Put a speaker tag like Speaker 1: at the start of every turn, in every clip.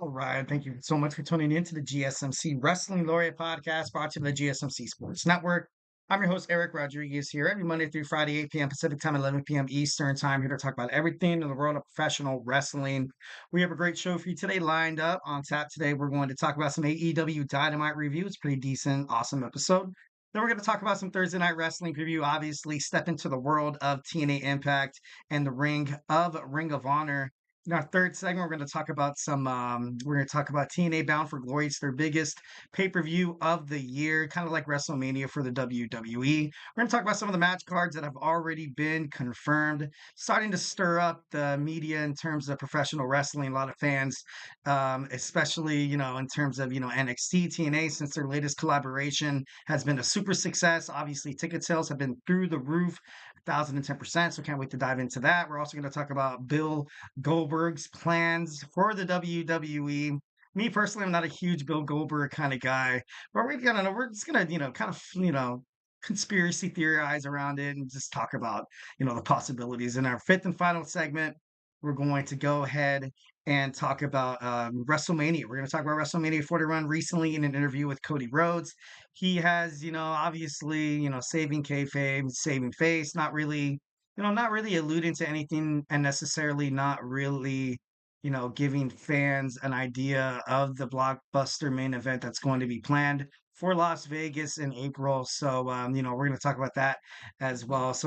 Speaker 1: All right. Thank you so much for tuning in to the GSMC Wrestling Laureate podcast brought to you by the GSMC Sports Network. I'm your host, Eric Rodriguez, here every Monday through Friday, 8 p.m. Pacific time, 11 p.m. Eastern time, here to talk about everything in the world of professional wrestling. We have a great show for you today lined up. On tap today, we're going to talk about some AEW Dynamite review. It's a pretty decent, awesome episode. Then we're going to talk about some Thursday Night Wrestling preview. Obviously, step into the world of TNA Impact and the Ring of Honor. In our third segment, we're going to talk about we're going to talk about TNA Bound for Glory. It's their biggest pay-per-view of the year, kind of like WrestleMania for the WWE. We're going to talk about some of the match cards that have already been confirmed, starting to stir up the media in terms of professional wrestling. A lot of fans, especially, in terms of, NXT, TNA, since their latest collaboration has been a super success. Obviously, ticket sales have been through the roof, 1,010%. So can't wait to dive into that. We're also going to talk about Bill Goldberg's plans for the WWE. Me personally, I'm not a huge Bill Goldberg kind of guy, but we're just gonna, kind of, conspiracy theorize around it and just talk about, the possibilities. In our fifth and final segment, we're going to go ahead and talk about WrestleMania. We're going to talk about WrestleMania 40 run recently in an interview with Cody Rhodes. He has, obviously, saving kayfabe, saving face, not really alluding to anything and necessarily not really, giving fans an idea of the blockbuster main event that's going to be planned for Las Vegas in April. So, we're going to talk about that as well.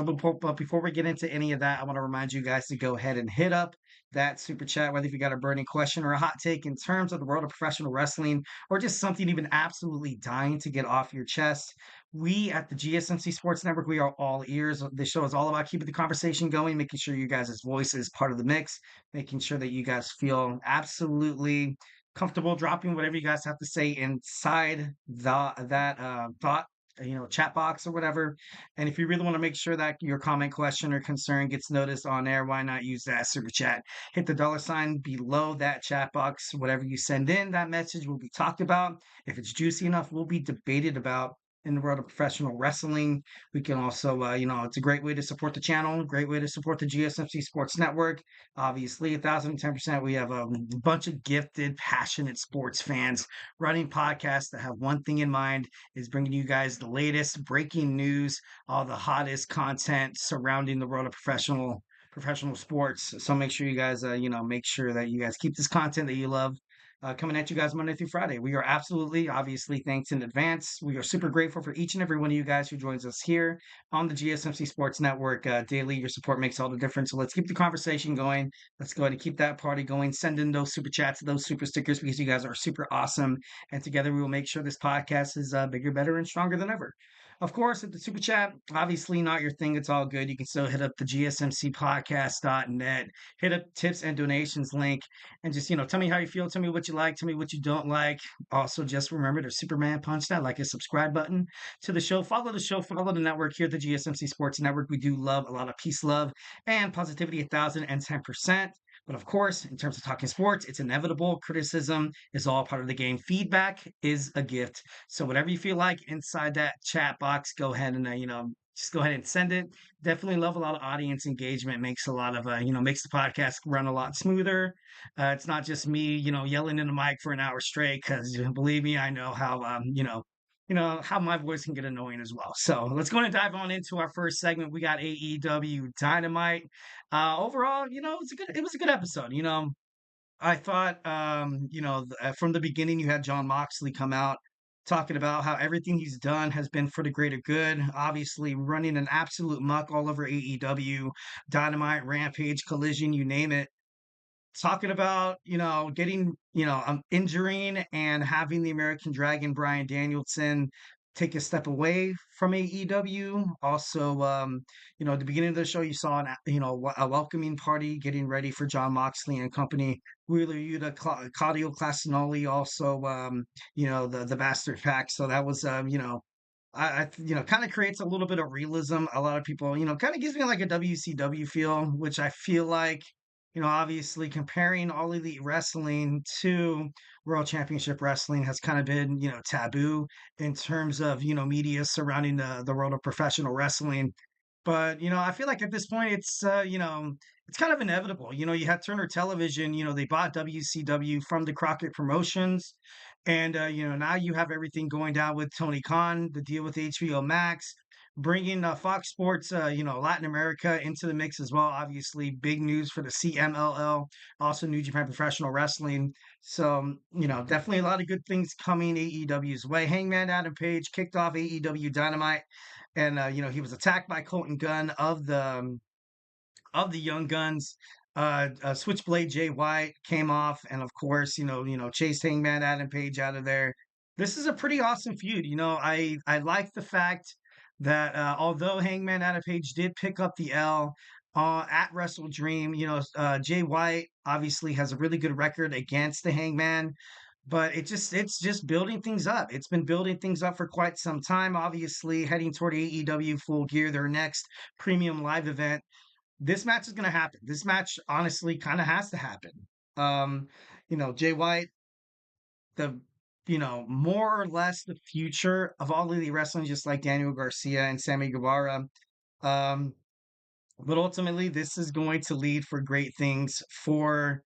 Speaker 1: But before we get into any of that, I want to remind you guys to go ahead and hit up that super chat, whether if you got a burning question or a hot take in terms of the world of professional wrestling, or just something even absolutely dying to get off your chest. We at the GSMC Sports Network, we are all ears. This show is all about keeping the conversation going, making sure you guys' voice is part of the mix, making sure that you guys feel absolutely comfortable dropping whatever you guys have to say inside that thought, chat box or whatever. And if you really want to make sure that your comment, question, or concern gets noticed on air, why not use that super chat? Hit the $ below that chat box. Whatever you send in, that message will be talked about. If it's juicy enough, will be debated about in the world of professional wrestling. We can also, it's a great way to support the channel, great way to support the GSMC Sports Network. Obviously, 1,010%. We have a bunch of gifted, passionate sports fans running podcasts that have one thing in mind, is bringing you guys the latest breaking news, all the hottest content surrounding the world of professional sports. So make sure you guys, make sure that you guys keep this content that you love coming at you guys Monday through Friday. We are absolutely, obviously, thanks in advance. We are super grateful for each and every one of you guys who joins us here on the GSMC Sports Network daily. Your support makes all the difference. So let's keep the conversation going. Let's go ahead and keep that party going. Send in those super chats, those super stickers, because you guys are super awesome. And together we will make sure this podcast is bigger, better, and stronger than ever. Of course, if the super chat, obviously not your thing, it's all good. You can still hit up the gsmcpodcast.net, hit up tips and donations link, and just, tell me how you feel, tell me what you like, tell me what you don't like. Also, just remember to Superman punch that like a subscribe button to the show. Follow the show, follow the network here at the GSMC Sports Network. We do love a lot of peace, love, and positivity 1,010%. But of course, in terms of talking sports, it's inevitable. Criticism is all part of the game. Feedback is a gift. So whatever you feel like inside that chat box, go ahead and, just go ahead and send it. Definitely love a lot of audience engagement. Makes a lot of, makes the podcast run a lot smoother. It's not just me, yelling in the mic for an hour straight, because believe me, I know how, how my voice can get annoying as well. So let's go and dive on into our first segment. We got AEW Dynamite. Overall, it was a good episode. I thought, from the beginning, you had Jon Moxley come out talking about how everything he's done has been for the greater good. Obviously, running an absolute muck all over AEW, Dynamite, Rampage, Collision, you name it. Talking about, getting, injuring and having the American Dragon, Bryan Danielson, take a step away from AEW. Also, at the beginning of the show, you saw a welcoming party getting ready for Jon Moxley and company. Wheeler Yuta, Claudio Castagnoli, also, the Bastard Pack. So that was, kind of creates a little bit of realism. A lot of people, kind of gives me like a WCW feel, which I feel like, obviously comparing All Elite Wrestling to World Championship Wrestling has kind of been, taboo in terms of, media surrounding the world of professional wrestling. But, I feel like at this point, it's, it's kind of inevitable. You had Turner Television, they bought WCW from the Crockett Promotions. And, now you have everything going down with Tony Khan, the deal with HBO Max, bringing Fox Sports, Latin America into the mix as well. Obviously, big news for the CMLL, also New Japan Professional Wrestling. So, definitely a lot of good things coming AEW's way. Hangman Adam Page kicked off AEW Dynamite. And, he was attacked by Colton Gunn of the Young Guns. Switchblade Jay White came off, and of course, chased Hangman Adam Page out of there. This is a pretty awesome feud. I like the fact that although Hangman Adam Page did pick up the L at Wrestle Dream, Jay White obviously has a really good record against the Hangman. But it's just building things up. It's been building things up for quite some time. Obviously, heading toward AEW Full Gear, their next premium live event. This match is going to happen. This match honestly kind of has to happen. Um, Jay White, the more or less the future of all elite wrestling, just like Daniel Garcia and Sammy Guevara. Um, but ultimately, this is going to lead for great things for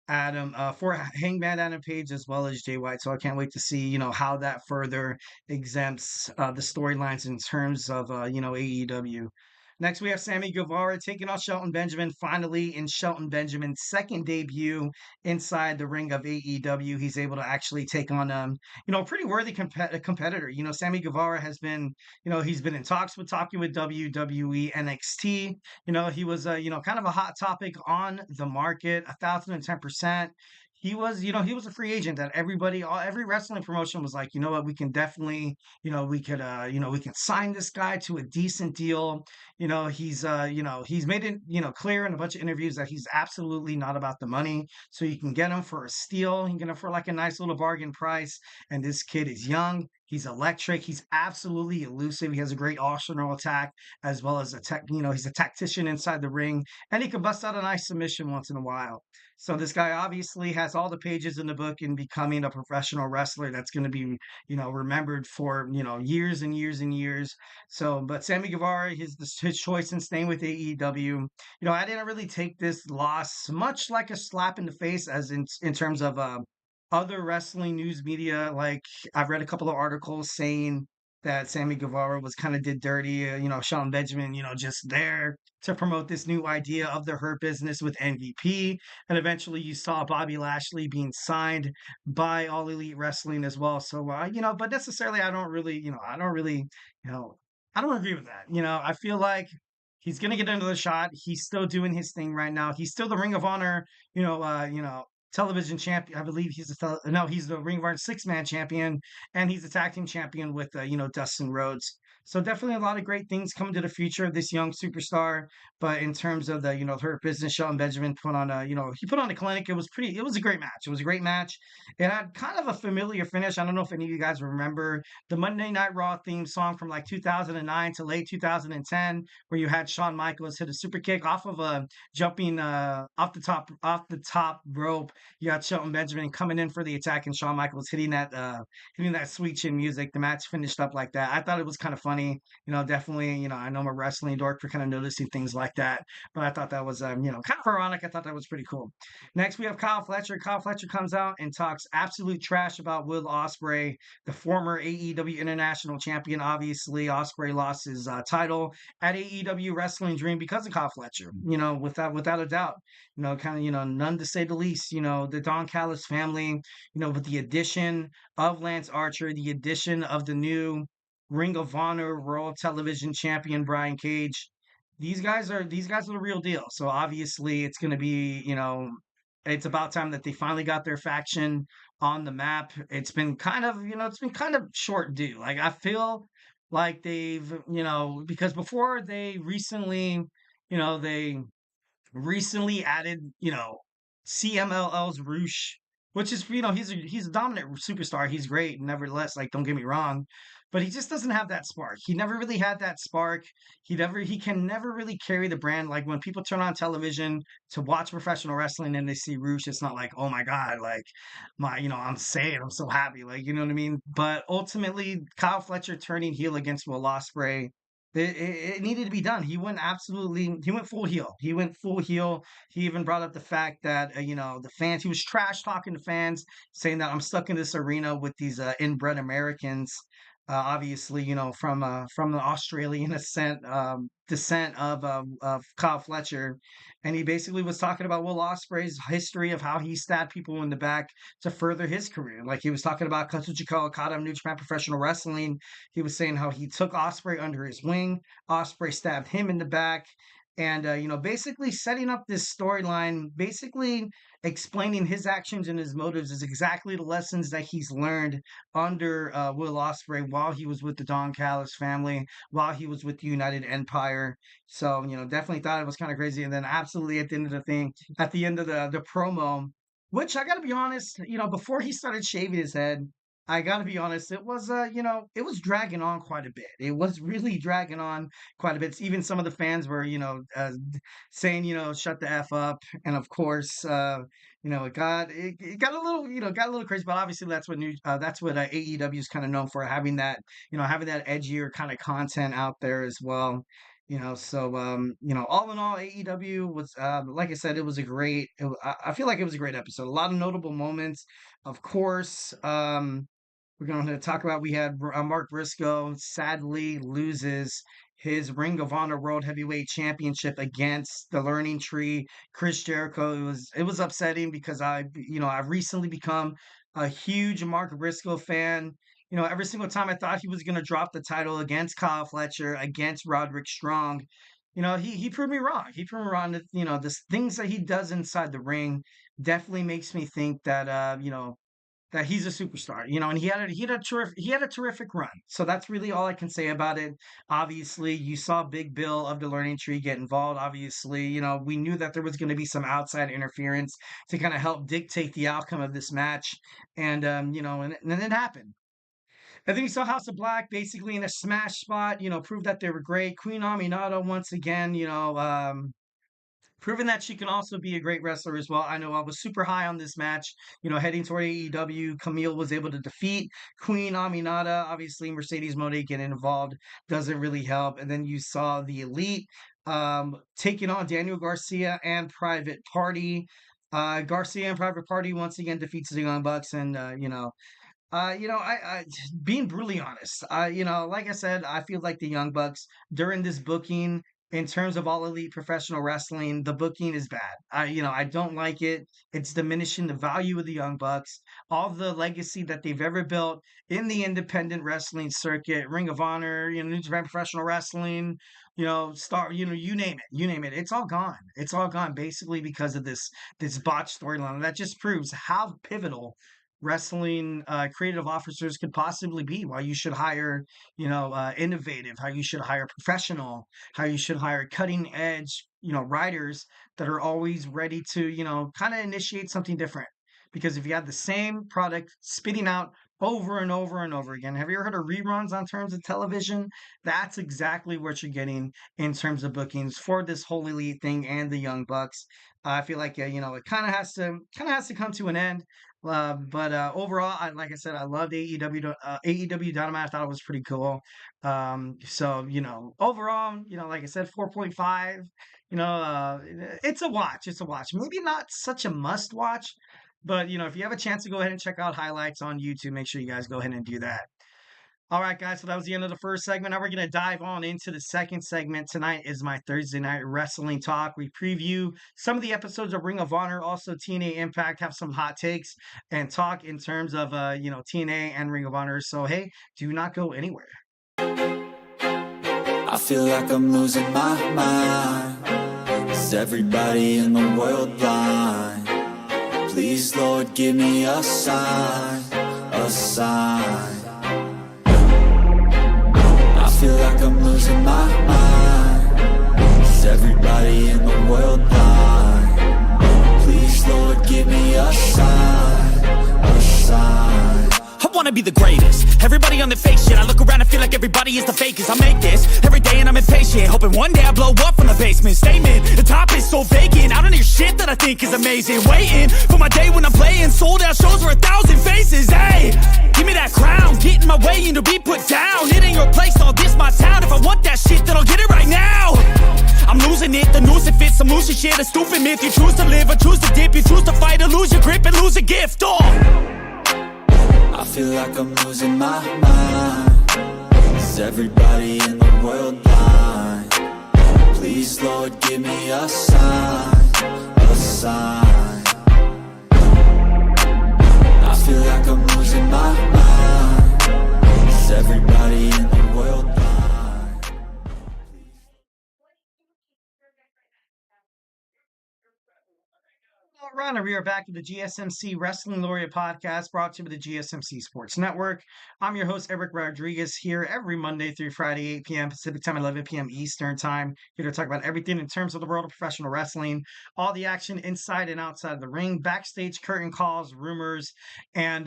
Speaker 1: Hangman Adam Page as well as Jay White. So I can't wait to see, how that further exempts the storylines in terms of, AEW. Next, we have Sammy Guevara taking on Shelton Benjamin, finally in Shelton Benjamin's second debut inside the ring of AEW. He's able to actually take on, a pretty worthy competitor. Sammy Guevara has been, he's been in talks with talking with WWE NXT. He was, kind of a hot topic on the market, 1,010%. He was a free agent that every wrestling promotion was like, you know what, we can definitely, we can sign this guy to a decent deal. He's made it, clear in a bunch of interviews that he's absolutely not about the money. So you can get him for a steal. You can get him for like a nice little bargain price. And this kid is young. He's electric. He's absolutely elusive. He has a great arsenal attack as well as a tech. He's a tactician inside the ring, and he can bust out a nice submission once in a while. So this guy obviously has all the pages in the book in becoming a professional wrestler that's going to be, remembered for, years and years and years. So, but Sammy Guevara, his choice in staying with AEW, I didn't really take this loss much like a slap in the face as in terms of other wrestling news media. Like I've read a couple of articles saying that Sammy Guevara was kind of did dirty, Shelton Benjamin, just there to promote this new idea of the Hurt Business with MVP. And eventually you saw Bobby Lashley being signed by All Elite Wrestling as well. So, but necessarily you know, I don't agree with that. I feel like he's going to get another shot. He's still doing his thing right now. He's still the Ring of Honor, television champion. I believe he's the Ring of Honor six-man champion, and he's a tag team champion with Dustin Rhodes. So definitely a lot of great things coming to the future of this young superstar. But in terms of the her business, Shelton Benjamin put on he put on a clinic. It was a great match. It was a great match. It had kind of a familiar finish. I don't know if any of you guys remember the Monday Night Raw theme song from like 2009 to late 2010, where you had Shawn Michaels hit a super kick off of a jumping off the top rope. You got Shelton Benjamin coming in for the attack, and Shawn Michaels hitting that sweet chin music. The match finished up like that. I thought it was kind of funny. Definitely. I know I'm a wrestling dork for kind of noticing things like that, but I thought that was kind of ironic. I thought that was pretty cool. Next, we have Kyle Fletcher. Kyle Fletcher comes out and talks absolute trash about Will Ospreay, the former AEW International Champion. Obviously, Ospreay lost his title at AEW Wrestling Dream because of Kyle Fletcher. Without a doubt. Kind of none to say the least. The Don Callis family. With the addition of Lance Archer, the addition of the new Ring of Honor World Television Champion Brian Cage. These guys are the real deal. So obviously, it's going to be it's about time that they finally got their faction on the map. It's been kind of short due. Like I feel like they've because before they recently added, CMLL's Roosh, which is, he's a dominant superstar. He's great, nevertheless. Like, don't get me wrong, but he just doesn't have that spark. He never really had that spark. He can never really carry the brand. Like when people turn on television to watch professional wrestling and they see Roosh, it's not like, oh my god, like I'm saying, I'm so happy, like you know what I mean. But ultimately, Kyle Fletcher turning heel against Will Ospreay. It needed to be done. He went full heel. He went full heel. He even brought up the fact that, the fans, he was trash talking to fans, saying that I'm stuck in this arena with these inbred Americans, obviously, from the Australian descent of Kyle Fletcher. And he basically was talking about Will Ospreay's history of how he stabbed people in the back to further his career. Like he was talking about Kazuchika Okada of New Japan Professional Wrestling. He was saying how he took Ospreay under his wing. Ospreay stabbed him in the back. And, basically setting up this storyline, basically explaining his actions and his motives is exactly the lessons that he's learned under Will Ospreay while he was with the Don Callis family, while he was with the United Empire. So, definitely thought it was kind of crazy. And then absolutely at the end of the thing, at the end of the promo, which I got to be honest, before he started shaving his head, I got to be honest, it was dragging on quite a bit. It was really dragging on quite a bit. Even some of the fans were, saying, shut the F up. And of course, it got a little, got a little crazy, but obviously that's what AEW is kind of known for, having that edgier kind of content out there as well. So all in all, AEW was, like I said, it was I feel like it was a great episode. A lot of notable moments, of course. We're going to talk about, we had Mark Briscoe sadly loses his Ring of Honor World Heavyweight Championship against the Learning Tree, Chris Jericho. It was upsetting because I've recently become a huge Mark Briscoe fan. Every single time I thought he was going to drop the title against Kyle Fletcher, against Roderick Strong, he proved me wrong. He proved me wrong that, the things that he does inside the ring definitely makes me think that he's a superstar, and he had a terrific run. So that's really all I can say about it. Obviously, you saw Big Bill of the Learning Tree get involved. Obviously, we knew that there was going to be some outside interference to kind of help dictate the outcome of this match, and and then it happened. And then you saw House of Black basically in a smash spot, prove that they were great. Queen Aminata once again, proving that she can also be a great wrestler as well. I know I was super high on this match, heading toward AEW. Camille was able to defeat Queen Aminata. Obviously, Mercedes Moné getting involved doesn't really help. And then you saw the Elite taking on Daniel Garcia and Private Party. Garcia and Private Party once again defeats the Young Bucks, and I being brutally honest, like I said, I feel like the Young Bucks during this booking, in terms of All Elite Professional Wrestling, the booking is bad. I don't like it. It's diminishing the value of the Young Bucks, all the legacy that they've ever built in the independent wrestling circuit, Ring of Honor, New Japan Professional Wrestling, you name it. It's all gone. It's all gone basically because of this botched storyline. That just proves how pivotal wrestling creative officers could possibly be, why you should hire innovative, how you should hire professional, how you should hire cutting edge writers that are always ready to kind of initiate something different. Because if you have the same product spitting out over and over and over again, have you ever heard of reruns on terms of television? That's exactly what you're getting in terms of bookings for this whole Elite thing and the Young Bucks. I feel like it kind of has to come to an end. But overall, like I said, I loved AEW Dynamite. I thought it was pretty cool. So overall, like I said, 4.5. It's a watch. It's a watch. Maybe not such a must watch, but if you have a chance to go ahead and check out highlights on YouTube, make sure you guys go ahead and do that. All right, guys, so that was the end of the first segment. Now we're going to dive on into the second segment. Tonight is my Thursday night wrestling talk. We preview some of the episodes of Ring of Honor, also TNA Impact, have some hot takes, and talk in terms of, TNA and Ring of Honor. So, hey, do not go anywhere.
Speaker 2: I feel like I'm losing my mind. Is everybody in the world blind? Please, Lord, give me a sign, a sign. I feel like I'm losing my mind. Is everybody in the world blind? Please, Lord, give me a sign, a sign. I wanna wanna be the greatest. Everybody on the fake shit, I look around and feel like everybody is the fakest. I make this every day and I'm impatient, hoping one day I blow up from the basement. Statement, the top is so vacant, I don't hear shit that I think is amazing. Waiting for my day when I'm playing sold out shows for 1,000 faces. Hey, give me that crown, get in my way and to be put down. It ain't your place, all this my town. If I want that shit, then I'll get it right now. I'm losing it, the noose it fits, some loose shit, a stupid myth. You choose to live or choose to dip, you choose to fight or lose your grip and lose a gift. Oh,
Speaker 3: I feel like I'm losing my mind. Is everybody in the world blind? Please, Lord, give me a sign, a sign. I feel like I'm losing my mind. Is everybody in the world blind?
Speaker 1: All right, and we are back to the GSMC Wrestling Laureate podcast brought to you by the GSMC Sports Network. I'm your host, Eric Rodriguez, here every Monday through Friday, 8 p.m. Pacific Time, 11 p.m. Eastern Time, here to talk about everything in terms of the world of professional wrestling, all the action inside and outside of the ring, backstage curtain calls, rumors, and,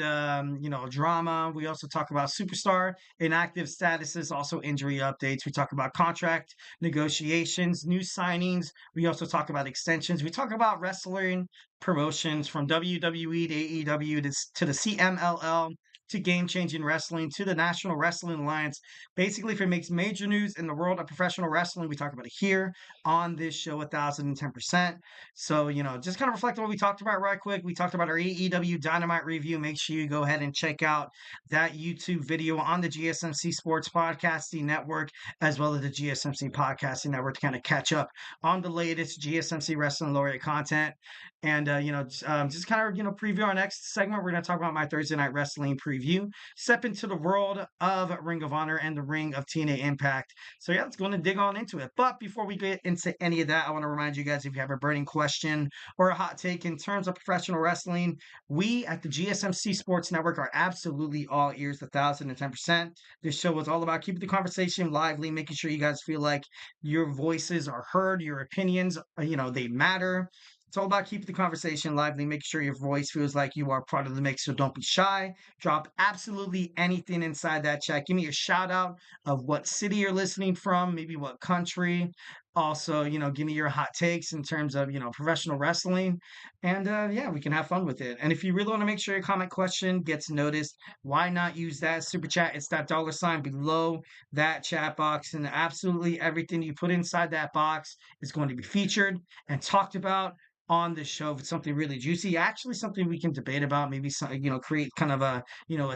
Speaker 1: drama. We also talk about superstar inactive statuses, also injury updates. We talk about contract negotiations, new signings. We also talk about extensions. We talk about wrestling promotions from WWE to AEW to the CMLL to Game Changing Wrestling to the National Wrestling Alliance. Basically, if it makes major news in the world of professional wrestling, we talk about it here on this show 1010%. So, just kind of reflect on what we talked about right quick. We talked about our AEW Dynamite review. Make sure you go ahead and check out that YouTube video on the GSMC Sports Podcasting Network, as well as the GSMC Podcasting Network to kind of catch up on the latest GSMC Wrestling Laureate content. And, just kind of, preview our next segment. We're going to talk about my Thursday Night Wrestling preview. Step into the world of Ring of Honor and the ring of TNA Impact. So, yeah, let's go and dig on into it. But before we get into any of that, I want to remind you guys, if you have a burning question or a hot take in terms of professional wrestling, we at the GSMC Sports Network are absolutely all ears, 1010%. This show is all about keeping the conversation lively, making sure you guys feel like your voices are heard, your opinions, they matter. It's all about keeping the conversation lively, making sure your voice feels like you are part of the mix, so don't be shy. Drop absolutely anything inside that chat. Give me a shout out of what city you're listening from, maybe what country. Also, give me your hot takes in terms of, professional wrestling. And yeah, we can have fun with it. And if you really want to make sure your comment question gets noticed, why not use that super chat? It's that $ below that chat box. And absolutely everything you put inside that box is going to be featured and talked about on the show. If it's something really juicy, actually something we can debate about, maybe some, create kind of a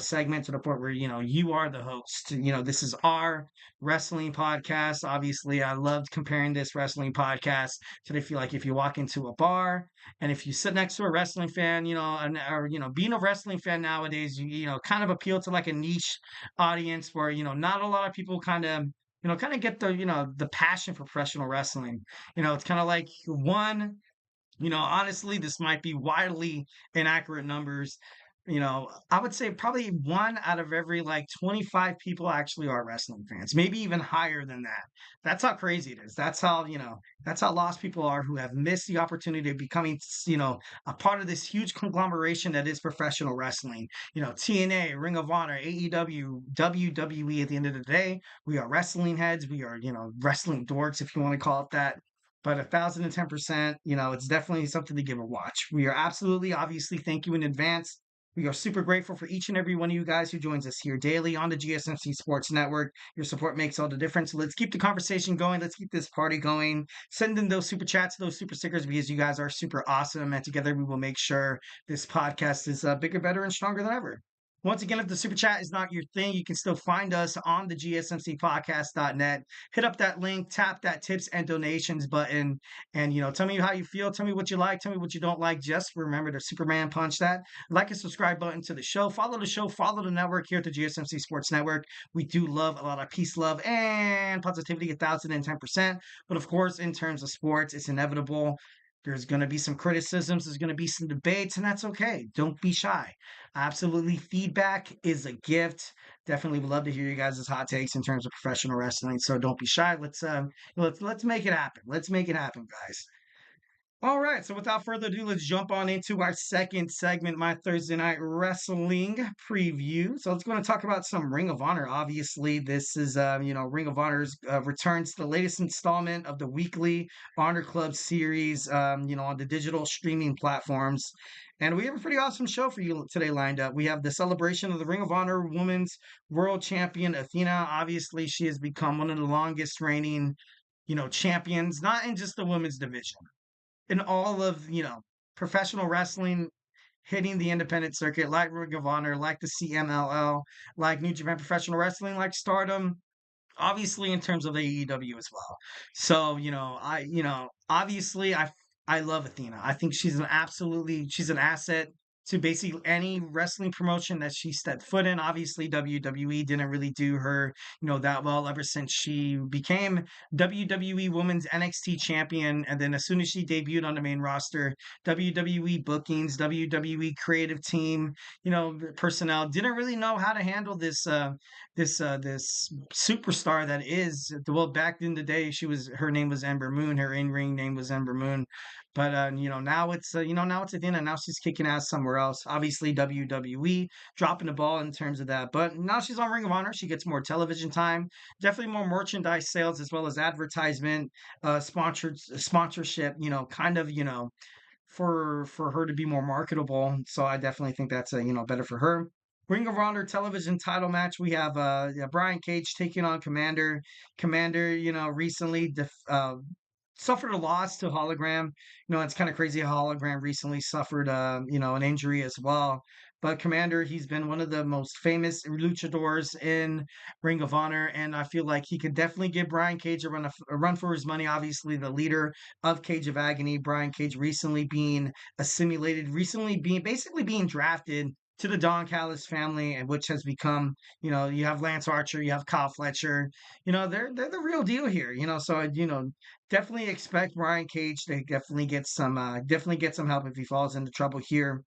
Speaker 1: segment to the point where, you are the host. This is our wrestling podcast. Obviously, I loved comparing this wrestling podcast to, I feel like if you walk into a bar and if you sit next to a wrestling fan, or being a wrestling fan nowadays, kind of appeal to like a niche audience where, not a lot of people kind of get the passion for professional wrestling. It's kind of like one. Honestly, this might be wildly inaccurate numbers. I would say probably one out of every like 25 people actually are wrestling fans, maybe even higher than that. That's how crazy it is. That's how lost people are who have missed the opportunity of becoming, a part of this huge conglomeration that is professional wrestling. TNA, Ring of Honor, AEW, WWE. At the end of the day, we are wrestling heads. We are, wrestling dorks, if you want to call it that. But 1010%, it's definitely something to give a watch. We are absolutely, obviously, thank you in advance. We are super grateful for each and every one of you guys who joins us here daily on the GSMC Sports Network. Your support makes all the difference. So let's keep the conversation going. Let's keep this party going. Send in those super chats, those super stickers, because you guys are super awesome. And together we will make sure this podcast is bigger, better, and stronger than ever. Once again, if the super chat is not your thing, you can still find us on the gsmcpodcast.net. Hit up that link, tap that tips and donations button, and tell me how you feel, tell me what you like, tell me what you don't like. Just remember to Superman punch that like and subscribe button to the show. Follow the show, follow the network here at the GSMC Sports Network. We do love a lot of peace, love, and positivity 1010%. But of course, in terms of sports, it's inevitable. There's going to be some criticisms. There's going to be some debates, and that's okay. Don't be shy. Absolutely, feedback is a gift. Definitely would love to hear you guys' hot takes in terms of professional wrestling. So don't be shy. Let's make it happen. Let's make it happen, guys. All right, so without further ado, let's jump on into our second segment, my Thursday night wrestling preview. So let's go and talk about some Ring of Honor. Obviously, this is Ring of Honor's returns to the latest installment of the weekly Honor Club series, on the digital streaming platforms. And we have a pretty awesome show for you today lined up. We have the celebration of the Ring of Honor Women's World Champion Athena. Obviously, she has become one of the longest reigning, champions, not in just the women's division in all of professional wrestling, hitting the independent circuit, like Ring of Honor, like the CMLL, like New Japan Professional Wrestling, like Stardom, obviously in terms of the AEW as well. So, obviously I love Athena. I think she's an asset to basically any wrestling promotion that she stepped foot in. Obviously, WWE didn't really do her, that well ever since she became WWE Women's NXT champion. And then as soon as she debuted on the main roster, WWE bookings, WWE creative team, personnel didn't really know how to handle this superstar that is, well, back in the day her name was Ember Moon, her in-ring name was Ember Moon, but now it's Athena. Now she's kicking ass somewhere else, obviously WWE dropping the ball in terms of that, but now she's on Ring of Honor. She gets more television time, definitely more merchandise sales as well as advertisement, sponsorship, kind of, for her to be more marketable. So I definitely think that's better for her. Ring of Honor television title match. We have Brian Cage taking on Commander. Commander, recently suffered a loss to Hologram. It's kind of crazy. Hologram recently suffered an injury as well. But Commander, he's been one of the most famous luchadors in Ring of Honor, and I feel like he could definitely give Brian Cage a run for his money. Obviously, the leader of Cage of Agony, Brian Cage, recently being basically being drafted to the Don Callis family, and which has become, you have Lance Archer, you have Kyle Fletcher, they're the real deal here, So definitely expect Brian Cage to definitely get some help if he falls into trouble here.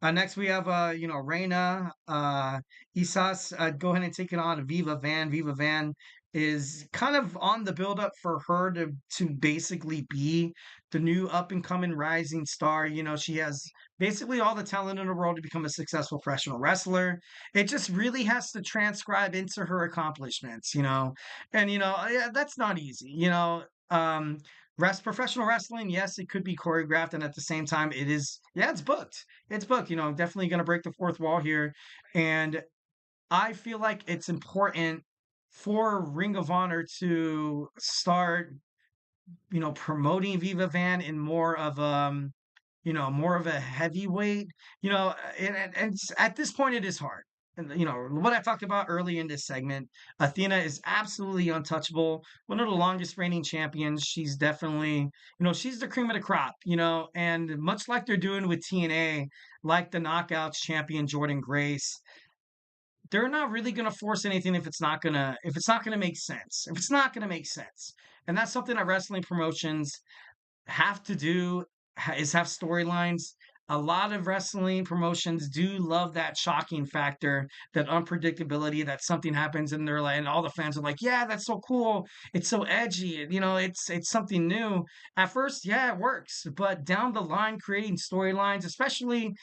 Speaker 1: Next we have Reina Isas go ahead and take it on Viva Van. Viva Van is kind of on the build up for her to basically be the new up and coming rising star. She has basically all the talent in the world to become a successful professional wrestler. It just really has to transcribe into her accomplishments, and yeah, that's not easy, professional wrestling, yes, it could be choreographed, and at the same time, it's booked. It's booked. Definitely going to break the fourth wall here, and I feel like it's important for Ring of Honor to start, promoting Viva Van in more of a heavyweight, and at this point it is hard. And what I talked about early in this segment, Athena is absolutely untouchable, one of the longest reigning champions. She's definitely, she's the cream of the crop, and much like they're doing with TNA, like the Knockouts champion Jordan Grace, they're not really going to force anything if it's not going to make sense. If it's not going to make sense. And that's something that wrestling promotions have to do, is have storylines. A lot of wrestling promotions do love that shocking factor, that unpredictability, that something happens and they're like, and all the fans are like, yeah, that's so cool. It's so edgy. It's something new. At first, yeah, it works, but down the line, creating storylines, especially,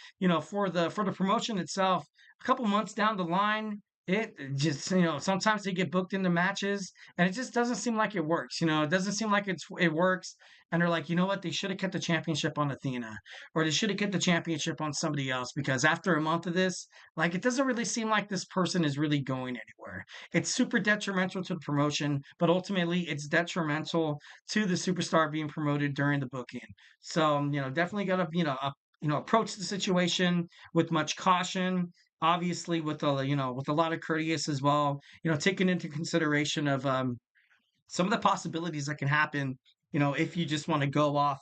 Speaker 1: for the promotion itself, a couple months down the line, it just, sometimes they get booked into matches and it just doesn't seem like it works. It doesn't seem like it works, and they're like, you know what? They should have kept the championship on Athena, or they should have kept the championship on somebody else, because after a month of this, like, it doesn't really seem like this person is really going anywhere. It's super detrimental to the promotion, but ultimately it's detrimental to the superstar being promoted during the booking. So, definitely got to, approach the situation with much caution. Obviously, with a lot of courteous as well. Taking into consideration of some of the possibilities that can happen, if you just want to go off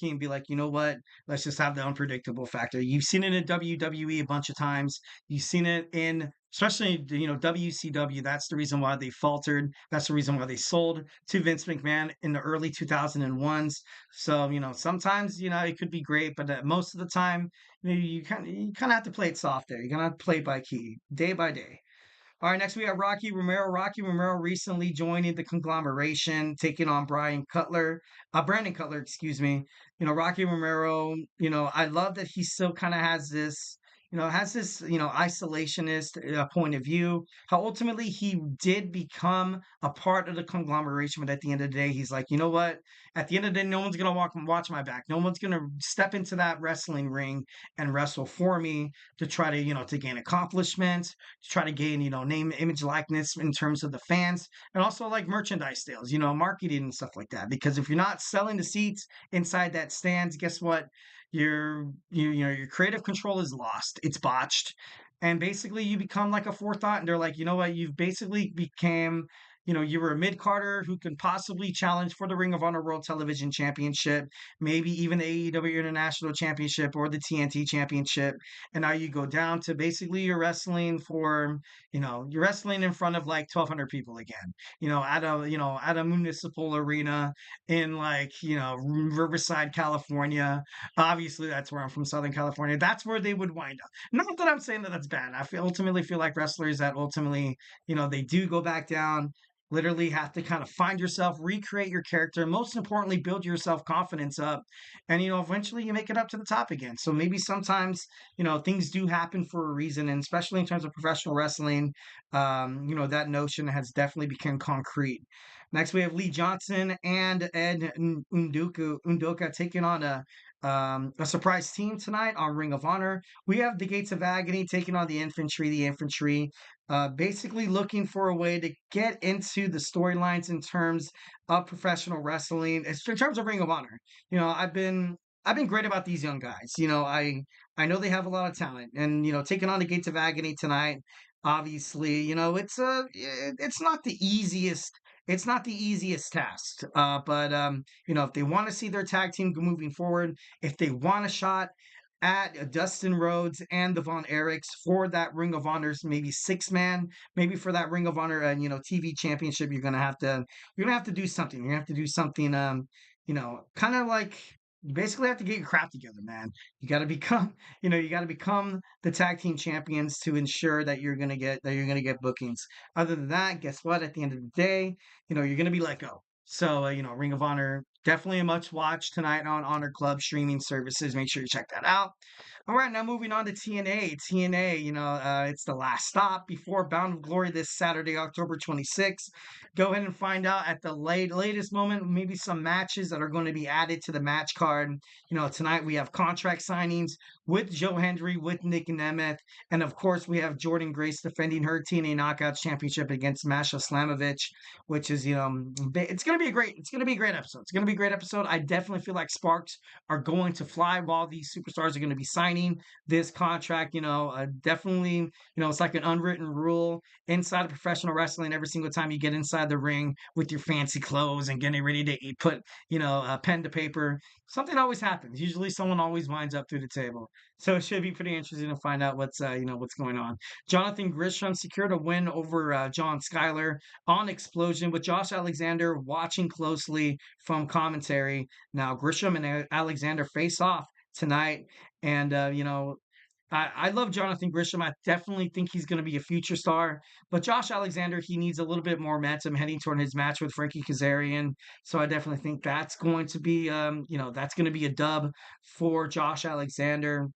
Speaker 1: key and be like, you know what, let's just have the unpredictable factor. You've seen it in WWE a bunch of times. You've seen it in, especially, WCW. That's the reason why they faltered. That's the reason why they sold to Vince McMahon in the early 2001s. So, sometimes, it could be great, but most of the time, you kind of have to play it soft there. You're going to have to play it by key, day by day. All right, next we have Rocky Romero. Rocky Romero recently joining the conglomeration, taking on Brandon Cutler, excuse me. Rocky Romero, I love that he still kind of has this isolationist point of view. How ultimately he did become a part of the conglomeration, but at the end of the day, he's like, you know what? At the end of the day, no one's gonna watch my back. No one's gonna step into that wrestling ring and wrestle for me to try to to gain accomplishments, to try to gain name, image, likeness in terms of the fans, and also like merchandise sales, marketing and stuff like that. Because if you're not selling the seats inside that stands, guess what? Your creative control is lost. It's botched, and basically you become like a forethought. And they're like, you know what? You've basically became you were a mid carder who can possibly challenge for the Ring of Honor World Television Championship, maybe even the AEW International Championship or the TNT Championship. And now you go down to basically you're wrestling in front of like 1,200 people again, at a municipal arena in like, Riverside, California. Obviously, that's where I'm from, Southern California. That's where they would wind up. Not that I'm saying that that's bad. Ultimately feel like wrestlers that ultimately, they do go back down, literally have to kind of find yourself, recreate your character, and most importantly, build your self confidence up. And, eventually you make it up to the top again. So maybe sometimes, things do happen for a reason. And especially in terms of professional wrestling, that notion has definitely become concrete. Next, we have Lee Johnson and Ed Undoka taking on a surprise team tonight on Ring of Honor. We have the Gates of Agony taking on the Infantry. The Infantry, basically looking for a way to get into the storylines in terms of professional wrestling, in terms of Ring of Honor. I've been great about these young guys. I know they have a lot of talent, and taking on the Gates of Agony tonight. Obviously, it's not the easiest. It's not the easiest task, but if they want to see their tag team moving forward, if they want a shot at Dustin Rhodes and the Von Erichs for that Ring of Honor's maybe 6 man, maybe for that Ring of Honor TV championship, you're gonna have to do something. You're gonna have to do something kind of like you basically have to get your crap together, man. You got to become the tag team champions to ensure that you're gonna get bookings. Other than that, guess what? At the end of the day, you're gonna be let go. So, Ring of Honor, definitely a much watch tonight on Honor Club streaming services. Make sure you check that out. All right, now moving on to TNA. TNA, it's the last stop before Bound of Glory this Saturday, October 26th. Go ahead and find out at the latest moment, maybe some matches that are going to be added to the match card. Tonight we have contract signings with Joe Hendry, with Nick Nemeth, and of course we have Jordan Grace defending her TNA Knockouts Championship against Masha Slamovich, which is it's gonna be a great episode. It's gonna be a great episode. I definitely feel like sparks are going to fly while these superstars are going to be signing this contract. Definitely, it's like an unwritten rule inside of professional wrestling. Every single time you get inside the ring with your fancy clothes and getting ready to put a pen to paper, something always happens. Usually someone always winds up through the table. So it should be pretty interesting to find out what's going on. Jonathan Grisham secured a win over John Skyler on Explosion, with Josh Alexander watching closely from commentary. Now Grisham and Alexander face off tonight, and I love Jonathan Grisham. I definitely think he's going to be a future star. But Josh Alexander, he needs a little bit more momentum heading toward his match with Frankie Kazarian. So I definitely think that's going to be, that's going to be a dub for Josh Alexander.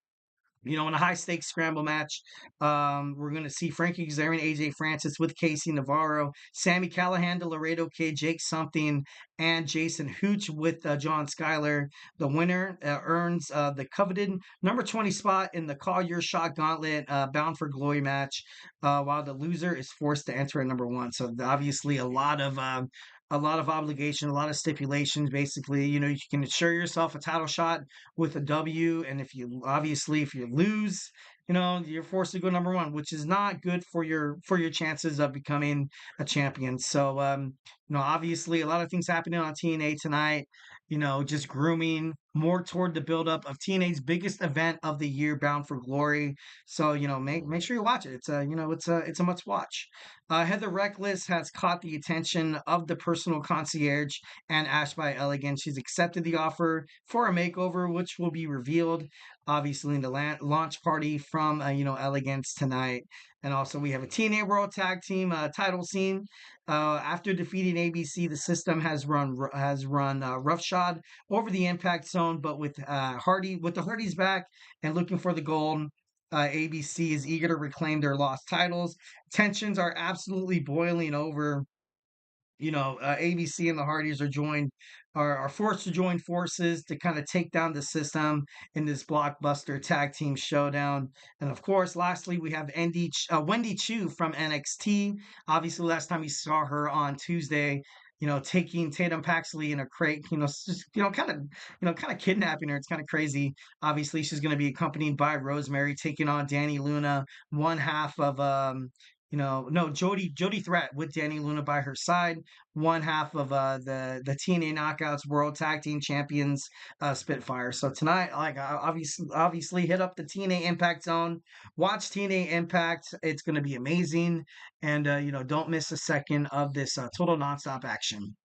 Speaker 1: In a high stakes scramble match, we're going to see Frankie Kazarian, AJ Francis with Casey Navarro, Sammy Callahan, Laredo Kid, Jake Something, and Jason Hooch with John Skyler. The winner earns the coveted number 20 spot in the Call Your Shot Gauntlet Bound for Glory match, while the loser is forced to enter at number 1. So obviously a lot of obligation, a lot of stipulations. Basically, you can ensure yourself a title shot with a W, and if you lose, you're forced to go number 1, which is not good for your chances of becoming a champion. So, obviously, a lot of things happening on TNA tonight. Just grooming more toward the buildup of TNA's biggest event of the year, Bound for Glory. So make sure you watch it. It's a must watch. Heather Reckless has caught the attention of the personal concierge and Ash by Elegance. She's accepted the offer for a makeover, which will be revealed obviously in the launch party from Elegance tonight. And also we have a TNA World Tag Team title scene. After defeating ABC, the system has run roughshod over the Impact Zone, but with the Hardys back and looking for the gold. ABC is eager to reclaim their lost titles. Tensions are absolutely boiling over. ABC and the Hardys are forced to join forces to kind of take down the system in this blockbuster tag team showdown. And of course, lastly, we have Wendy Chu from NXT. Obviously, last time we saw her on Tuesday, taking Tatum Paxley in a crate, just, kind of kidnapping her. It's kind of crazy. Obviously, she's going to be accompanied by Rosemary, taking on Danny Luna, one half of no, Jody Threat with Danny Luna by her side, one half of the TNA Knockouts World Tag Team Champions Spitfire. So tonight, like obviously hit up the TNA Impact Zone, watch TNA Impact. It's going to be amazing, and don't miss a second of this total nonstop action.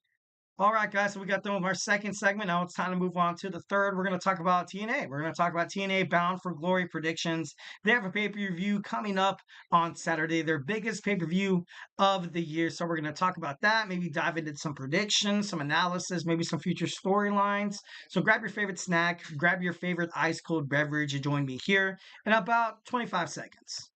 Speaker 1: All right, guys, so we got done with our second segment. Now it's time to move on to the third. We're going to talk about TNA. We're going to talk about TNA Bound for Glory predictions. They have a pay-per-view coming up on Saturday, their biggest pay-per-view of the year. So we're going to talk about that, maybe dive into some predictions, some analysis, maybe some future storylines. So grab your favorite snack, grab your favorite ice-cold beverage, and join me here in about 25 seconds.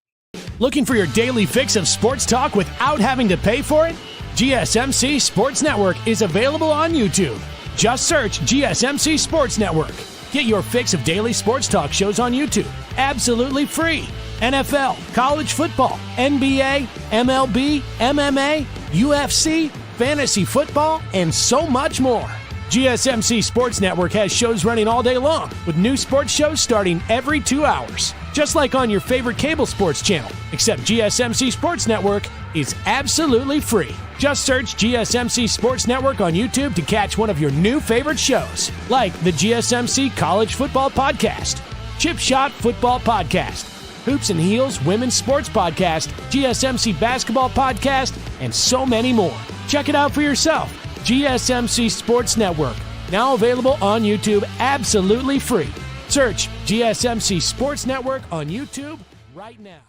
Speaker 4: Looking for your daily fix of sports talk without having to pay for it? GSMC Sports Network is available on YouTube. Just search GSMC Sports Network. Get your fix of daily sports talk shows on YouTube, absolutely free. NFL, college football, NBA, MLB, MMA, UFC, fantasy football, and so much more. GSMC Sports Network has shows running all day long, with new sports shows starting every 2 hours. Just like on your favorite cable sports channel, except GSMC Sports Network is absolutely free. Just search GSMC Sports Network on YouTube to catch one of your new favorite shows, like the GSMC College Football Podcast, Chip Shot Football Podcast, Hoops and Heels Women's Sports Podcast, GSMC Basketball Podcast, and so many more. Check it out for yourself. GSMC Sports Network, now available on YouTube absolutely free. Search GSMC Sports Network on YouTube right now.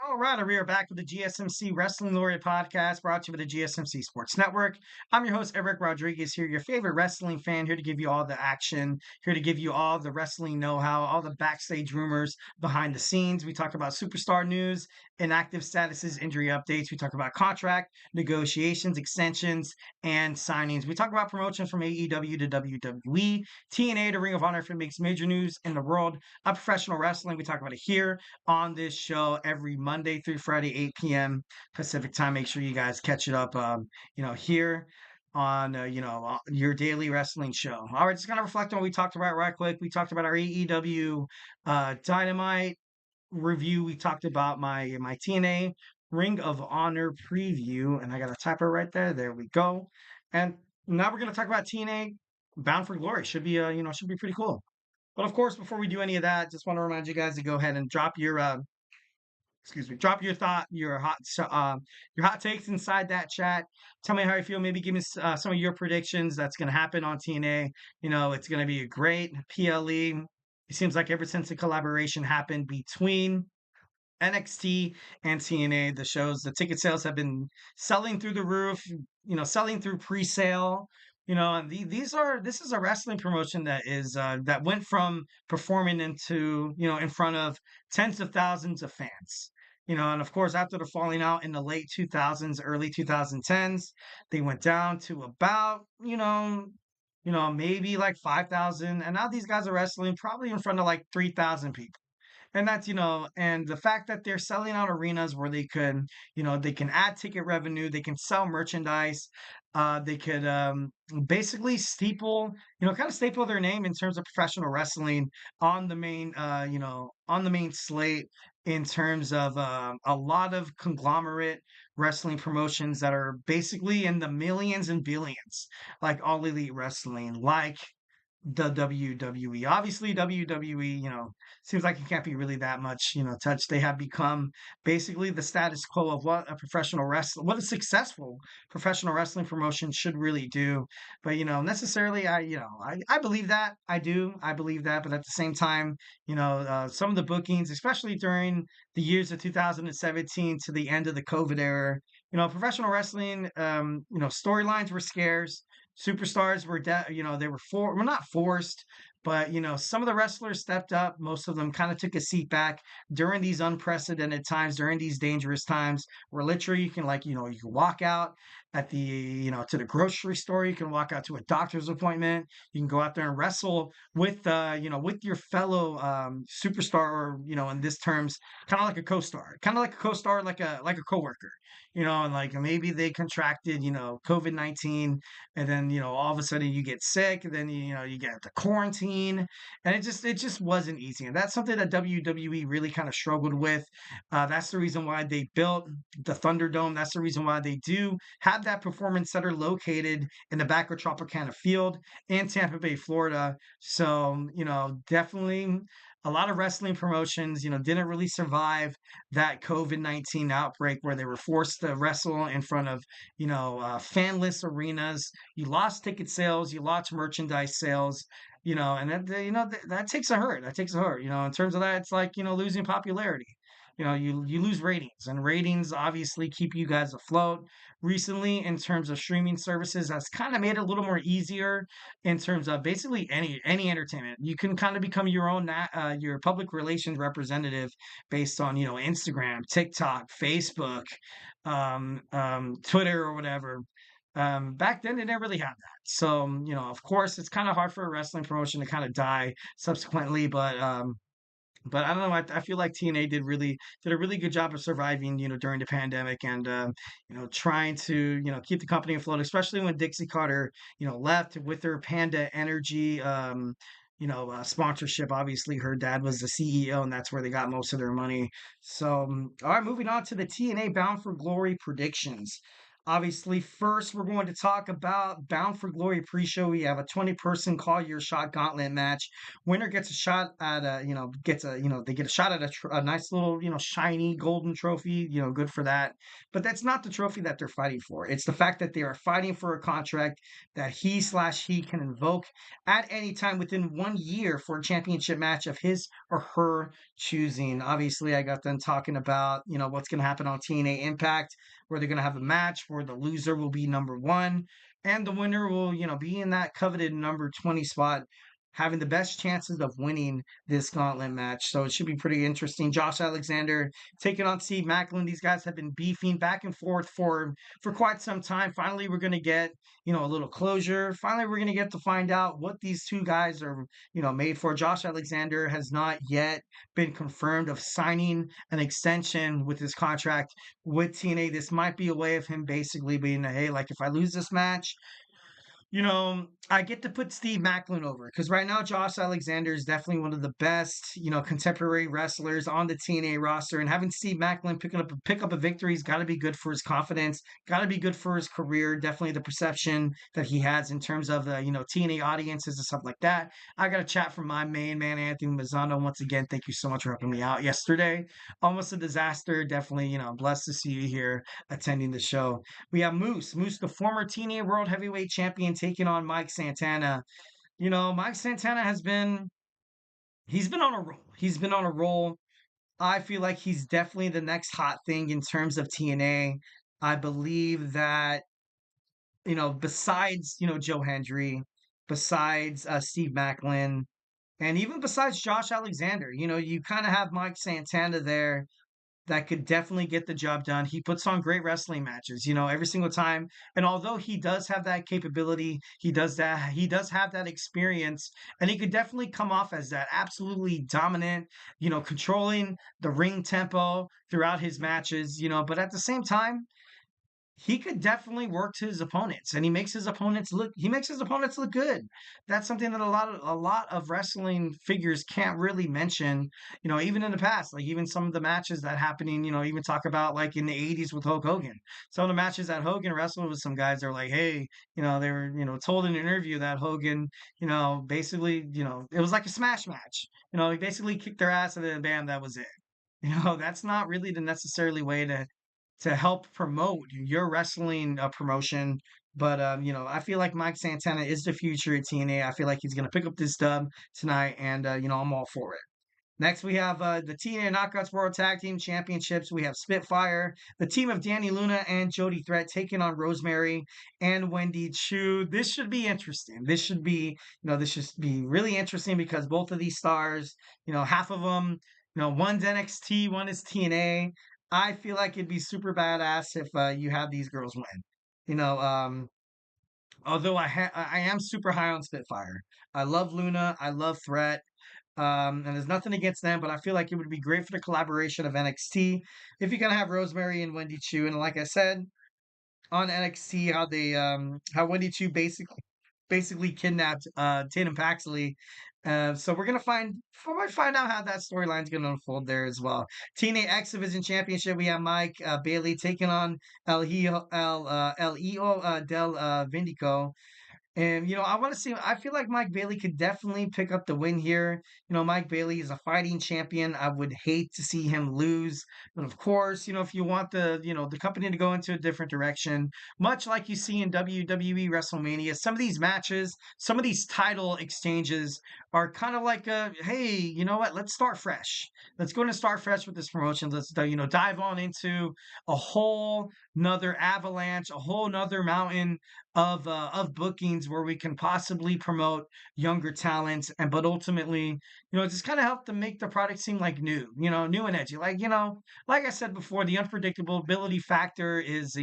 Speaker 1: All right, we are back with the GSMC Wrestling Laureate podcast brought to you by the GSMC Sports Network. I'm your host, Eric Rodriguez, here, your favorite wrestling fan, here to give you all the action, here to give you all the wrestling know-how, all the backstage rumors behind the scenes. We talk about superstar news, inactive statuses, injury updates. We talk about contract negotiations, extensions, and signings. We talk about promotions from AEW to WWE, TNA to Ring of Honor if it makes major news in the world of professional wrestling. We talk about it here on this show every Monday through Friday, 8 p.m. Pacific time. Make sure you guys catch it up, here on, your daily wrestling show. All right, just going to reflect on what we talked about right quick. We talked about our AEW Dynamite review. We talked about my TNA Ring of Honor preview, and I got a typo right there. There we go. And now we're going to talk about TNA Bound for Glory. Should be pretty cool. But of course, before we do any of that, just want to remind you guys to go ahead and drop your drop your hot takes inside that chat. Tell me how you feel. Maybe give me some of your predictions that's going to happen on TNA. It's going to be a great PLE. It seems like ever since the collaboration happened between NXT and TNA, the ticket sales have been selling through the roof, selling through pre-sale. And this is a wrestling promotion that went from performing in front of tens of thousands of fans. And of course, after the falling out in the late 2000s, early 2010s, they went down to about, maybe like 5,000. And now these guys are wrestling probably in front of like 3,000 people. And that's, and the fact that they're selling out arenas where they can add ticket revenue, they can sell merchandise, they could basically staple their name in terms of professional wrestling on the main slate in terms of a lot of conglomerate wrestling promotions that are basically in the millions and billions, like All Elite Wrestling, like the WWE. Obviously, WWE, seems like it can't be really that much, touched. They have become basically the status quo of what what a successful professional wrestling promotion should really do. But, necessarily, I believe that. I do. I believe that. But at the same time, some of the bookings, especially during the years of 2017 to the end of the COVID era, professional wrestling, storylines were scarce. Superstars were, they were well, not forced, but some of the wrestlers stepped up. Most of them kind of took a seat back during these unprecedented times, during these dangerous times, where literally you can, like, you can walk out at the, to the grocery store. You can walk out to a doctor's appointment. You can go out there and wrestle with, with your fellow superstar, or in this terms, kind of like a co-star, like a coworker. And like maybe they contracted, COVID-19, and then all of a sudden you get sick, and then you get the quarantine, and it just wasn't easy, and that's something that WWE really kind of struggled with. That's the reason why they built the Thunderdome. That's the reason why they do have that performance center located in the back of Tropicana Field in Tampa Bay, Florida. So definitely a lot of wrestling promotions, didn't really survive that COVID-19 outbreak, where they were forced to wrestle in front of, fanless arenas. You lost ticket sales, you lost merchandise sales, and that takes a hurt. That takes a hurt. In terms of that, it's like, losing popularity. You lose ratings, and ratings obviously keep you guys afloat. Recently, in terms of streaming services, that's kind of made it a little more easier in terms of basically any entertainment. You can kind of become your own your public relations representative based on Instagram, TikTok, Facebook, Twitter, or whatever. Back then, they didn't really have that. So, of course, it's kind of hard for a wrestling promotion to kind of die subsequently, but I don't know. I feel like TNA did a really good job of surviving, during the pandemic, and trying to keep the company afloat, especially when Dixie Carter left with her Panda Energy sponsorship. Obviously, her dad was the CEO, and that's where they got most of their money. So, all right, moving on to the TNA Bound for Glory predictions. Obviously, first we're going to talk about Bound for Glory pre-show. We have a 20-person call your shot gauntlet match. Winner gets a shot at they get a shot at a nice little, shiny golden trophy, good for that. But that's not the trophy that they're fighting for. It's the fact that they are fighting for a contract that he can invoke at any time within 1 year for a championship match of his or her choosing. Obviously, I got them talking about, what's going to happen on TNA Impact, where they're going to have a match where the loser will be number one, and the winner will, be in that coveted number 20 spot, having the best chances of winning this gauntlet match. So it should be pretty interesting. Josh Alexander taking on Steve Macklin. These guys have been beefing back and forth for quite some time. Finally, we're going to get, a little closure. Finally, we're going to get to find out what these two guys are, made for. Josh Alexander has not yet been confirmed of signing an extension with his contract with TNA. This might be a way of him basically being, hey, like, if I lose this match, I get to put Steve Macklin over, because right now Josh Alexander is definitely one of the best, contemporary wrestlers on the TNA roster, and having Steve Macklin pick up a victory has got to be good for his confidence, got to be good for his career. Definitely the perception that he has in terms of the TNA audiences and stuff like that. I got a chat from my main man Anthony Mazzano. Once again, thank you so much for helping me out yesterday. Almost a disaster. Definitely, blessed to see you here attending the show. We have Moose, the former TNA World Heavyweight Champion, taking on Mike Santana. Mike Santana he's been on a roll. He's been on a roll. I feel like he's definitely the next hot thing in terms of TNA. I believe that, besides, Joe Hendry, besides Steve Macklin, and even besides Josh Alexander, you kind of have Mike Santana there that could definitely get the job done. He puts on great wrestling matches, every single time. And although he does have that capability, he does have that experience, and he could definitely come off as that absolutely dominant, controlling the ring tempo throughout his matches, but at the same time, he could definitely work to his opponents, and he makes his opponents look good. That's something that a lot of wrestling figures can't really mention, even in the past, like even some of the matches that happening, even talk about like in the 80s with Hulk Hogan. Some of the matches that Hogan wrestled with some guys are like, hey, they were, told in an interview that Hogan, basically, it was like a smash match. He basically kicked their ass and then bam, that was it. That's not really the necessarily way to help promote your wrestling promotion. But I feel like Mike Santana is the future at TNA. I feel like he's gonna pick up this dub tonight, and I'm all for it. Next, we have the TNA Knockouts World Tag Team Championships. We have Spitfire, the team of Danny Luna and Jody Threat taking on Rosemary and Wendy Chu. This should be interesting. This should be really interesting because both of these stars, half of them, one's NXT, one is TNA. I feel like it'd be super badass if you have these girls win. You know, um, Although I am super high on Spitfire. I love Luna. I love Threat. And there's nothing against them, but I feel like it would be great for the collaboration of NXT if you're gonna have Rosemary and Wendy Chu. And like I said on NXT, how Wendy Chu basically kidnapped Tatum Paxley. So we might find out how that storyline's gonna unfold there as well. TNA X Division Championship, we have Mike Bailey taking on El Hijo del Vindico. And I want to see. I feel like Mike Bailey could definitely pick up the win here. Mike Bailey is a fighting champion. I would hate to see him lose, but of course, if you want the company to go into a different direction, much like you see in WWE WrestleMania, some of these matches, some of these title exchanges are kind of like hey, you know what? Let's start fresh. Let's go and start fresh with this promotion. Let's dive on into a whole another avalanche, a whole nother mountain of bookings where we can possibly promote younger talents, and but ultimately, just kind of help to make the product seem like new, new and edgy. Like I said before, the unpredictability factor is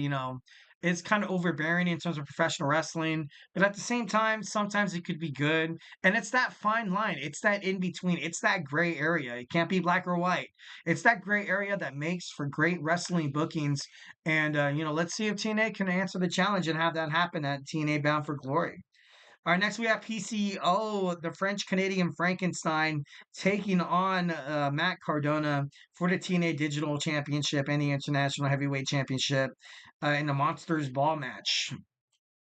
Speaker 1: kind of overbearing in terms of professional wrestling, but at the same time, sometimes it could be good. And it's that fine line, it's that in between, it's that gray area. It can't be black or white. It's that gray area that makes for great wrestling bookings. And let's see if TNA can answer the challenge and have that happen at TNA Bound for Glory. All right, next we have PCO, the French Canadian Frankenstein, taking on Matt Cardona for the TNA Digital Championship and the International Heavyweight Championship in the Monsters Ball match.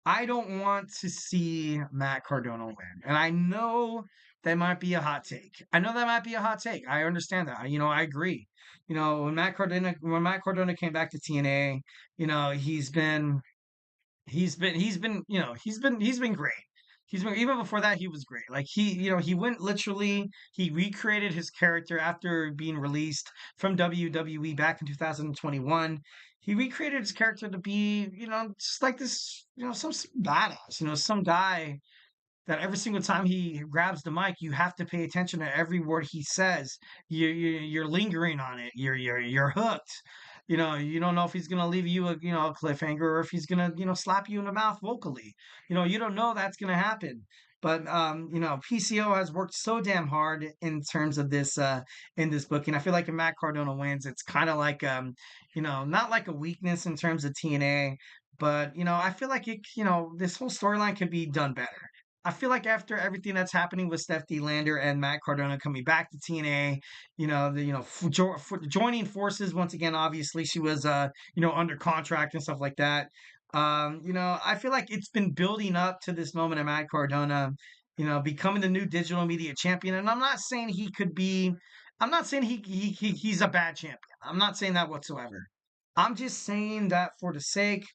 Speaker 1: I don't want to see Matt Cardona win, and I know that might be a hot take. I know that might be a hot take. I understand that. I agree. When Matt Cardona came back to TNA, he's been great. He's been even before that he was great. Like he went literally he recreated his character after being released from WWE back in 2021. He recreated his character to be, just like this, some badass, some guy that every single time he grabs the mic, you have to pay attention to every word he says. You're lingering on it. You're hooked. You don't know if he's gonna leave you a cliffhanger or if he's gonna slap you in the mouth vocally. You don't know that's gonna happen. But PCO has worked so damn hard in terms of this in this booking. I feel like if Matt Cardona wins, it's kind of like not like a weakness in terms of TNA, but I feel like this whole storyline could be done better. I feel like after everything that's happening with Steph D. Lander and Matt Cardona coming back to TNA, joining forces once again. Obviously, she was under contract and stuff like that. I feel like it's been building up to this moment of Matt Cardona, becoming the new digital media champion. And I'm not saying he could be. I'm not saying he's a bad champion. I'm not saying that whatsoever. I'm just saying that for the sake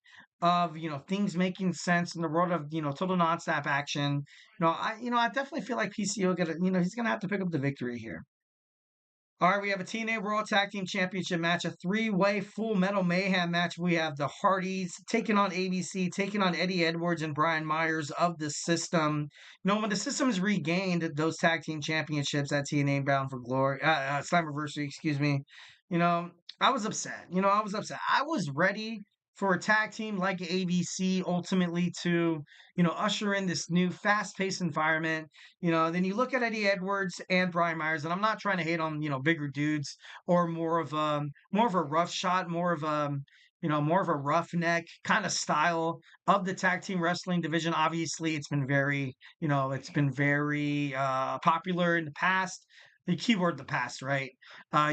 Speaker 1: of things making sense in the world of total non-stop action. I definitely feel like PCO gonna he's gonna have to pick up the victory here. All right, we have a TNA World Tag Team Championship match, a three-way Full Metal Mayhem match. We have the Hardys taking on ABC, taking on Eddie Edwards and Brian Myers of the System. When the System's regained those tag team championships at TNA Bound for Glory, Slammiversary, excuse me. You know, I was upset. I was ready for a tag team like ABC ultimately to, usher in this new fast-paced environment. Then you look at Eddie Edwards and Brian Myers, and I'm not trying to hate on, bigger dudes or more of a rough shot, more of a, more of a roughneck kind of style of the tag team wrestling division. Obviously, it's been very popular in the past. The keyword the past, right?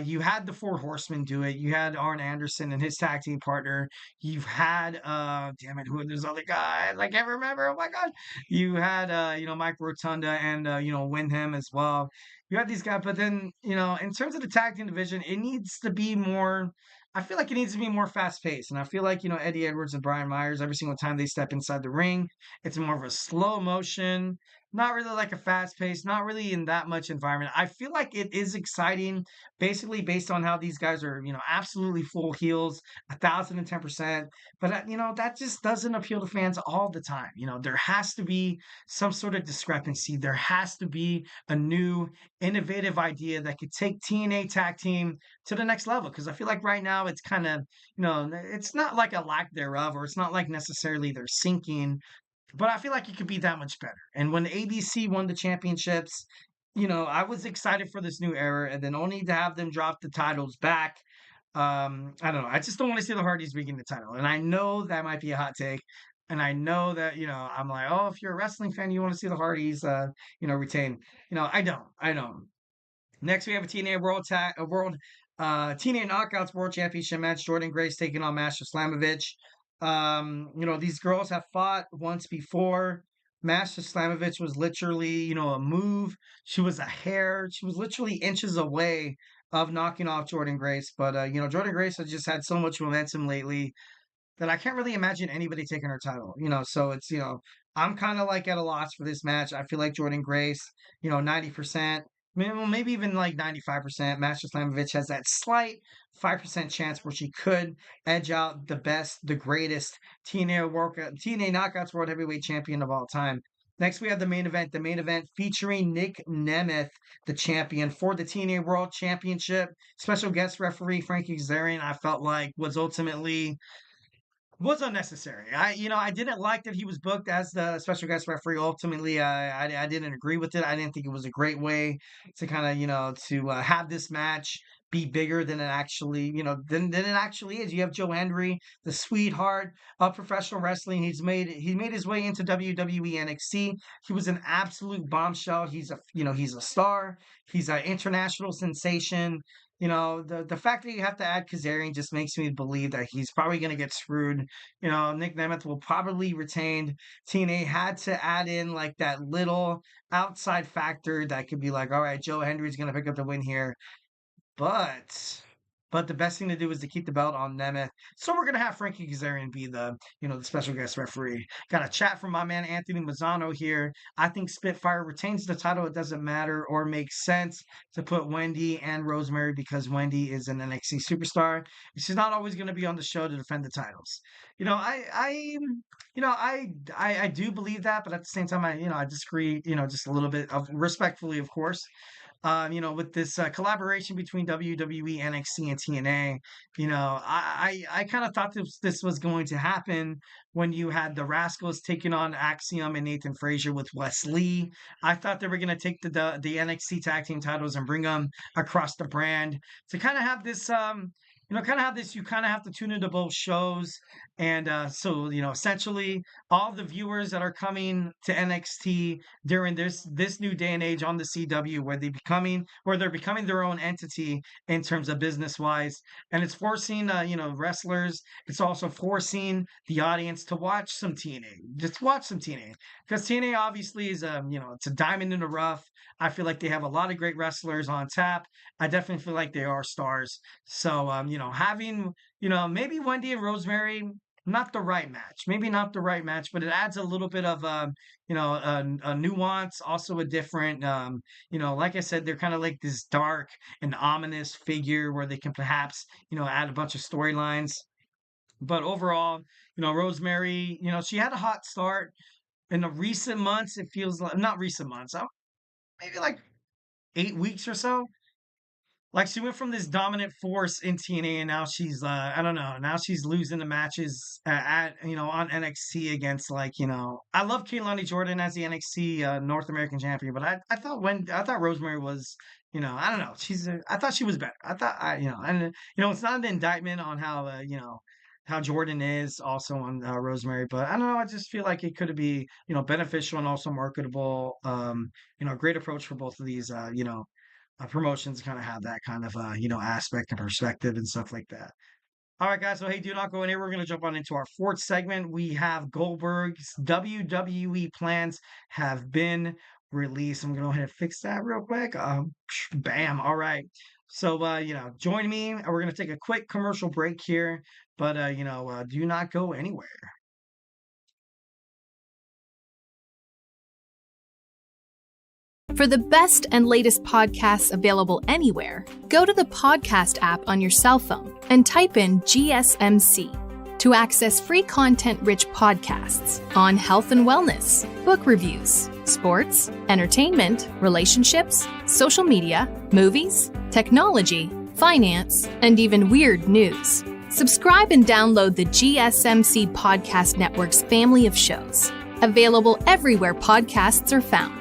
Speaker 1: You had the Four Horsemen do it. You had Arn Anderson and his tag team partner. You've had damn it, who are those other guys? I can't remember. Oh my god. You had Mike Rotunda and Windham as well. You had these guys, but then in terms of the tag team division, it needs to be more. I feel like it needs to be more fast paced, and I feel like Eddie Edwards and Brian Myers, every single time they step inside the ring, it's more of a slow motion, not really like a fast pace, not really in that much environment. I feel like it is exciting, basically based on how these guys are, absolutely full heels, 1,010%. But that just doesn't appeal to fans all the time. There has to be some sort of discrepancy. There has to be a new, innovative idea that could take TNA tag team to the next level. Because I feel like right now it's kind of, it's not like a lack thereof, or it's not like necessarily they're sinking, but I feel like it could be that much better. And when the ABC won the championships, I was excited for this new era, and then only to have them drop the titles back. I don't know. I just don't want to see the Hardys begin the title. And I know that might be a hot take. And I know that, I'm like, oh, if you're a wrestling fan, you want to see the Hardys, retain. I don't. I don't. Next, we have a TNA Knockouts World Championship match. Jordan Grace taking on Masha Slamovich. These girls have fought once before. Masha Slamovich was literally, a move. She was a hair. She was literally inches away of knocking off Jordan Grace. But, Jordan Grace has just had so much momentum lately that I can't really imagine anybody taking her title. So it's, I'm kind of like at a loss for this match. I feel like Jordan Grace, 90%, maybe even like 95%. Masha Slamovich has that slight 5% chance where she could edge out the best, the greatest TNA Knockouts World Heavyweight Champion of all time. Next, we have the main event. The main event featuring Nick Nemeth, the champion for the TNA World Championship. Special guest referee Frankie Kazarian, I felt like was unnecessary. I didn't like that he was booked as the special guest referee. Ultimately, I didn't agree with it. I didn't think it was a great way to kind of to have this match be bigger than it actually than it actually is. You have Joe Hendry, the sweetheart of professional wrestling. He made his way into WWE NXT. He was an absolute bombshell. He's a star. He's an international sensation. The fact that you have to add Kazarian just makes me believe that he's probably going to get screwed. Nick Nemeth will probably retain. TNA had to add in like that little outside factor that could be like, all right, Joe Hendry's going to pick up the win here. But the best thing to do is to keep the belt on Nemeth. So we're gonna have Frankie Kazarian be the special guest referee. Got a chat from my man Anthony Mazzano here. I think Spitfire retains the title. It doesn't matter or makes sense to put Wendy and Rosemary because Wendy is an NXT superstar. She's not always gonna be on the show to defend the titles. I do believe that, but at the same time, I disagree. Just a little bit of respectfully, of course. With this collaboration between WWE, NXT, and TNA, I kind of thought this was going to happen when you had the Rascals taking on Axiom and Nathan Frazier with Wes Lee. I thought they were going to take the NXT tag team titles and bring them across the brand to kind of have this. You kind of have to tune into both shows. And so, essentially, all the viewers that are coming to NXT during this new day and age on the CW, where they're becoming their own entity in terms of business wise, and it's forcing wrestlers. It's also forcing the audience to watch some TNA, just watch some TNA, because TNA obviously is it's a diamond in the rough. I feel like they have a lot of great wrestlers on tap. I definitely feel like they are stars. So having maybe Wendy and Rosemary, not the right match. Maybe not the right match, but it adds a little bit of a nuance, also a different like I said, they're kind of like this dark and ominous figure where they can perhaps add a bunch of storylines. But overall, Rosemary, she had a hot start in the recent months. It feels like not recent months, maybe like 8 weeks or so. Like she went from this dominant force in TNA, and now she's I don't know. Now she's losing the matches on NXT against I love Keilani Jordan as the NXT North American champion, but I thought Rosemary was I don't know. I thought she was better. I thought and it's not an indictment on how Jordan is also on Rosemary. But I don't know. I just feel like it could be, beneficial and also marketable. Great approach for both of these, promotions kind of have that kind of, aspect and perspective and stuff like that. All right, guys. So, hey, do not go anywhere. We're going to jump on into our fourth segment. We have Goldberg's WWE plans have been released. I'm going to go ahead and fix that real quick. Bam. All right. So, join me. We're going to take a quick commercial break here, but, do not go anywhere.
Speaker 5: For the best and latest podcasts available anywhere, go to the podcast app on your cell phone and type in GSMC to access free content-rich podcasts on health and wellness, book reviews, sports, entertainment, relationships, social media, movies, technology, finance, and even weird news. Subscribe and download the GSMC Podcast Network's family of shows, available everywhere podcasts are found.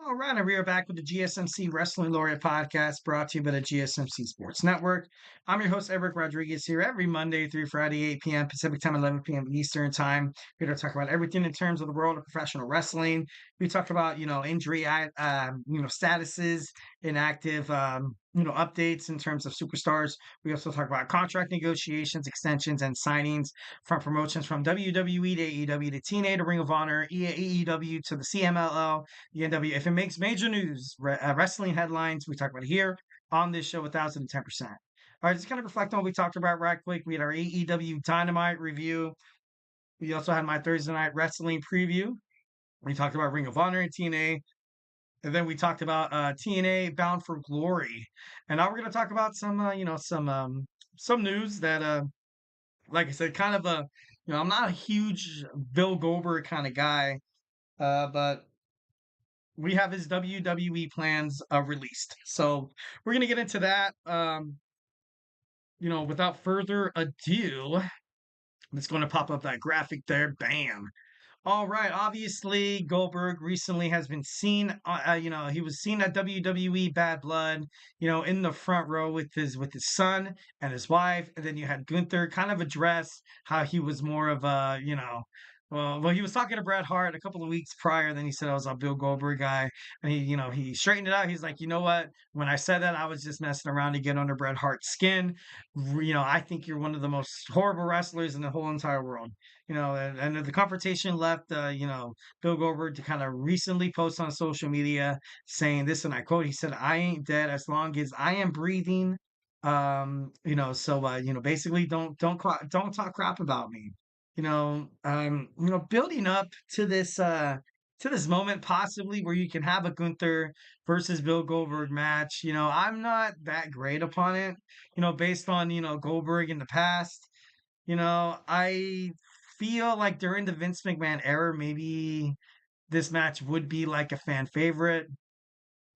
Speaker 1: All right, and we are back with the GSMC Wrestling Laureate podcast brought to you by the GSMC Sports Network. I'm your host, Eric Rodriguez, here every Monday through Friday, 8 p.m. Pacific Time, 11 p.m. Eastern Time. We're going to talk about everything in terms of the world of professional wrestling. We talked about, injury, statuses, inactive, updates in terms of superstars. We also talk about contract negotiations, extensions, and signings from promotions from WWE to AEW to TNA to Ring of Honor, AEW to the CMLL, the NW. If it makes major news, wrestling headlines, we talk about it here on this show 1010%. All right, just kind of reflect on what we talked about right quick. We had our AEW Dynamite review. We also had my Thursday night wrestling preview. We talked about Ring of Honor and TNA. And then we talked about TNA Bound for Glory. And now we're going to talk about some news that, like I said, kind of I'm not a huge Bill Goldberg kind of guy, but we have his WWE plans released. So we're going to get into that. Without further ado, it's going to pop up that graphic there. Bam. All right. Obviously, Goldberg recently has been seen. He was seen at WWE Bad Blood. In the front row with his son and his wife. And then you had Gunther kind of address how he was more of a well, he was talking to Bret Hart a couple of weeks prior. Then he said I was a Bill Goldberg guy, and he straightened it out. He's like, you know what? When I said that, I was just messing around to get under Bret Hart's skin. I think you're one of the most horrible wrestlers in the whole entire world. And the confrontation left, Bill Goldberg to kind of recently post on social media saying this, and I quote, he said, "I ain't dead as long as I am breathing." Basically don't talk crap about me. Building up to this moment possibly where you can have a Gunther versus Bill Goldberg match. I'm not that great upon it, based on, Goldberg in the past. I feel like during the Vince McMahon era, maybe this match would be like a fan favorite.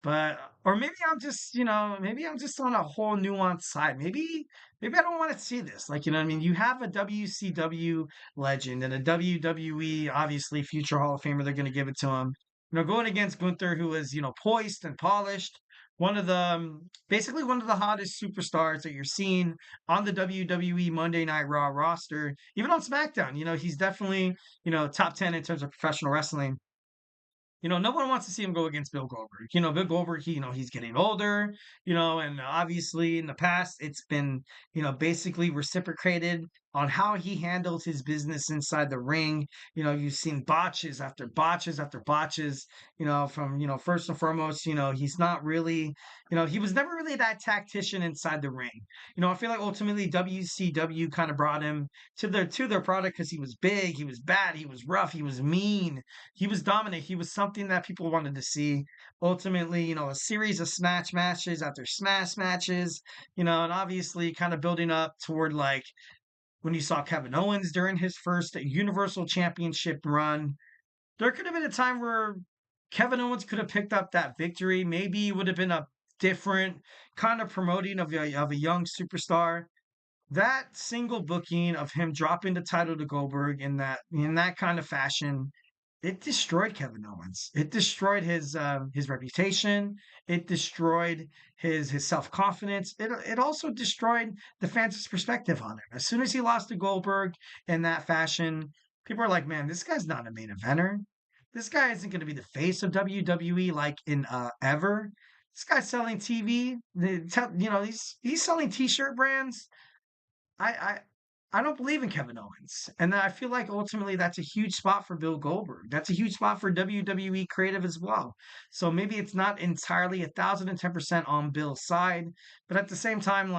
Speaker 1: But or maybe I'm just on a whole nuanced side. Maybe I don't want to see this. Like, what I mean? You have a WCW legend and a WWE, obviously future Hall of Famer, they're gonna give it to him. Going against Gunther, who is, poised and polished, one of the basically one of the hottest superstars that you're seeing on the WWE Monday Night Raw roster, even on SmackDown. He's definitely, top 10 in terms of professional wrestling. No one wants to see him go against Bill Goldberg. Bill Goldberg, he's getting older, and obviously in the past it's been, basically reciprocated on how he handles his business inside the ring. You've seen botches after botches after botches, from, first and foremost, he's not really, he was never really that tactician inside the ring. I feel like ultimately WCW kind of brought him to their product because he was big, he was bad, he was rough, he was mean, he was dominant, he was something that people wanted to see. Ultimately, a series of smash matches after smash matches, and obviously kind of building up toward like when you saw Kevin Owens during his first Universal Championship run. There could have been a time where Kevin Owens could have picked up that victory. Maybe it would have been a different kind of promoting of a young superstar. That single booking of him dropping the title to Goldberg in that kind of fashion, it destroyed Kevin Owens. It destroyed his reputation. It destroyed his self confidence. It also destroyed the fans' perspective on him. As soon as he lost to Goldberg in that fashion, people are like, "Man, this guy's not a main eventer. This guy isn't going to be the face of WWE like in ever. This guy's selling TV. He's selling T-shirt brands. I I I don't believe in Kevin Owens, and I feel like ultimately that's a huge spot for Bill Goldberg. That's a huge spot for WWE creative as well. So maybe it's not entirely 1,010% on Bill's side, but at the same time,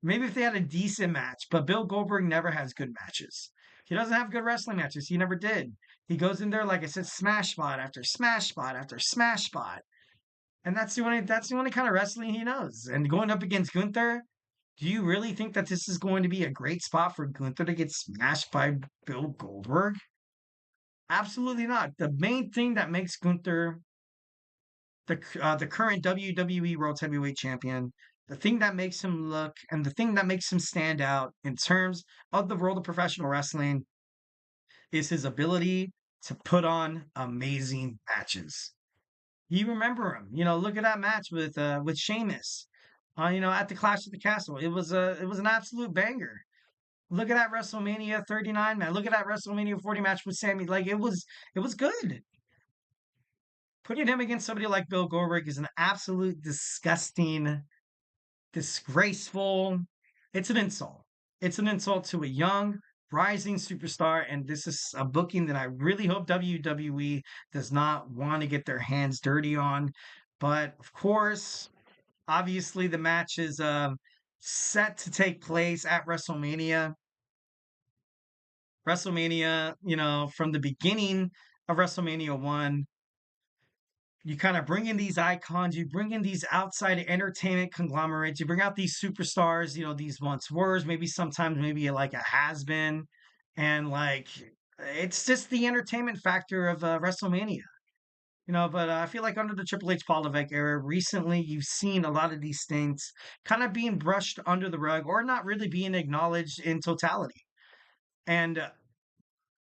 Speaker 1: maybe if they had a decent match, but Bill Goldberg never has good matches. He doesn't have good wrestling matches. He never did. He goes in there, like I said, smash spot after smash spot after smash spot. And that's the only kind of wrestling he knows. And going up against Gunther, do you really think that this is going to be a great spot for Gunther to get smashed by Bill Goldberg? Absolutely not. The main thing that makes Gunther the current WWE World Heavyweight Champion, the thing that makes him look and the thing that makes him stand out in terms of the world of professional wrestling is his ability to put on amazing matches. You remember him, look at that match with Sheamus, at the Clash at the Castle. It was an absolute banger. Look at that WrestleMania 39 match. Look at that WrestleMania 40 match with Sammy. Like it was good. Putting him against somebody like Bill Goldberg is an absolute disgusting, disgraceful. It's an insult. It's an insult to a young, rising superstar, and this is a booking that I really hope WWE does not want to get their hands dirty on. But of course, obviously, the match is set to take place at WrestleMania. WrestleMania, from the beginning of WrestleMania 1, you kind of bring in these icons, you bring in these outside entertainment conglomerates, you bring out these superstars, these once were, maybe sometimes maybe like a has been. And like, it's just the entertainment factor of WrestleMania. But I feel like under the Triple H Paul Levesque era, recently you've seen a lot of these things kind of being brushed under the rug or not really being acknowledged in totality. And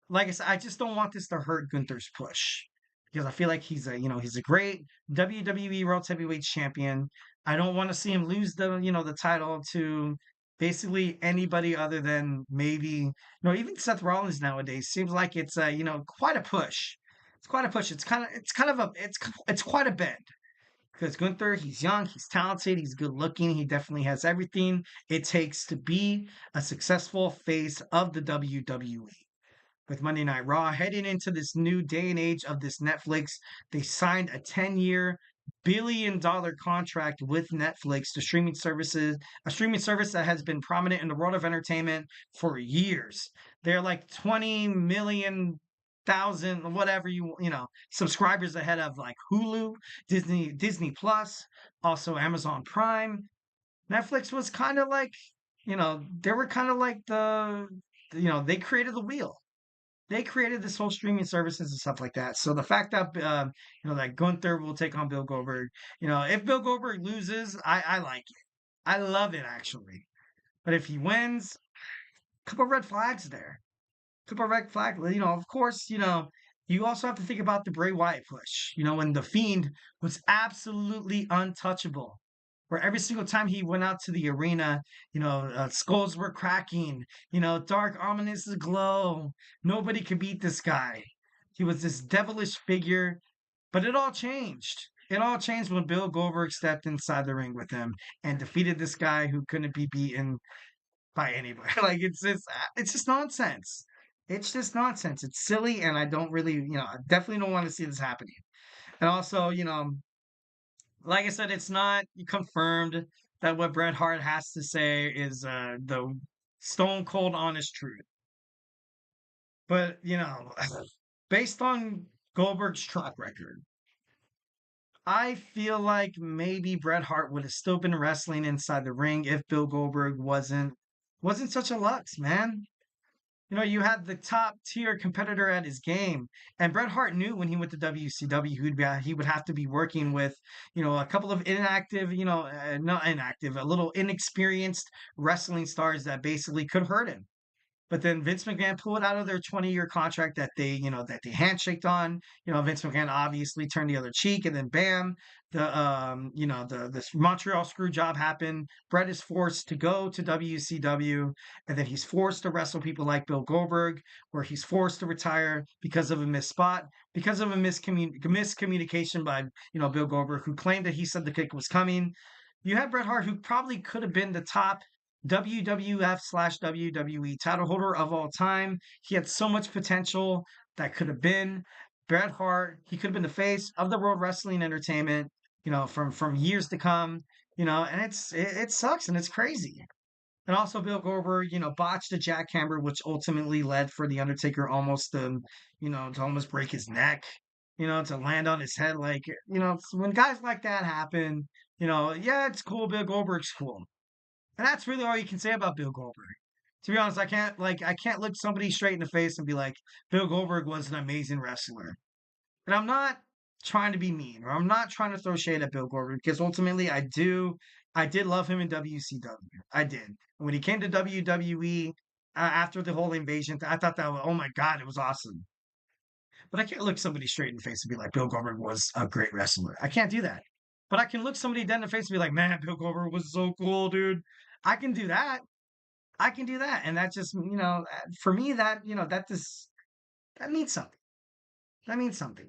Speaker 1: like I said, I just don't want this to hurt Gunther's push because I feel like he's a great WWE World Heavyweight Champion. I don't want to see him lose the title to basically anybody other than maybe, even Seth Rollins nowadays. Seems like it's quite a push. It's quite a push. It's quite a bend because Gunther, he's young, he's talented, he's good looking, he definitely has everything it takes to be a successful face of the WWE. With Monday Night Raw heading into this new day and age of this Netflix, they signed a 10-year billion-dollar contract with Netflix to streaming services, a streaming service that has been prominent in the world of entertainment for years. They're like 20 million thousand whatever subscribers ahead of like Hulu, Disney Plus, also Amazon Prime. Netflix was kind of like, they were kind of like they created the wheel. They created this whole streaming services and stuff like that. So the fact that that Gunther will take on Bill Goldberg, if Bill Goldberg loses, I like it. I love it actually. But if he wins, a couple red flags there. Couple red flags. Of course, you also have to think about the Bray Wyatt push. When the Fiend was absolutely untouchable where every single time he went out to the arena, skulls were cracking, dark, ominous glow. Nobody could beat this guy. He was this devilish figure, but it all changed. It all changed when Bill Goldberg stepped inside the ring with him and defeated this guy who couldn't be beaten by anybody. Like it's just nonsense. It's just nonsense. It's silly, and I don't really, I definitely don't want to see this happening. And also, like I said, it's not confirmed that what Bret Hart has to say is the stone cold honest truth. But, based on Goldberg's track record, I feel like maybe Bret Hart would have still been wrestling inside the ring if Bill Goldberg wasn't such a lux, man. You had the top tier competitor at his game, and Bret Hart knew when he went to WCW he would have to be working with, a couple of inactive, not inactive, a little inexperienced wrestling stars that basically could hurt him. But then Vince McMahon pulled out of their 20-year contract that they handshaked on. Vince McMahon obviously turned the other cheek, and then bam, this Montreal screw job happened. Brett is forced to go to WCW, and then he's forced to wrestle people like Bill Goldberg, where he's forced to retire because of a missed spot, because of a miscommunication by Bill Goldberg, who claimed that he said the kick was coming. You had Bret Hart, who probably could have been the top WWF/WWE title holder of all time. He had so much potential that could have been Bret Hart. He could have been the face of the World Wrestling Entertainment, from years to come. And it sucks and it's crazy. And also Bill Goldberg, botched a jackhammer, which ultimately led for the Undertaker almost to almost break his neck, to land on his head. Like, when guys like that happen, yeah, it's cool. Bill Goldberg's cool. And that's really all you can say about Bill Goldberg. To be honest, I can't look somebody straight in the face and be like, Bill Goldberg was an amazing wrestler. And I'm not trying to be mean, or I'm not trying to throw shade at Bill Goldberg, because ultimately I did love him in WCW. I did. And when he came to WWE after the whole invasion, I thought that was, oh my God, it was awesome. But I can't look somebody straight in the face and be like, Bill Goldberg was a great wrestler. I can't do that. But I can look somebody dead in the face and be like, man, Bill Goldberg was so cool, dude. I can do that. I can do that. And that just, for me, that means something. That means something.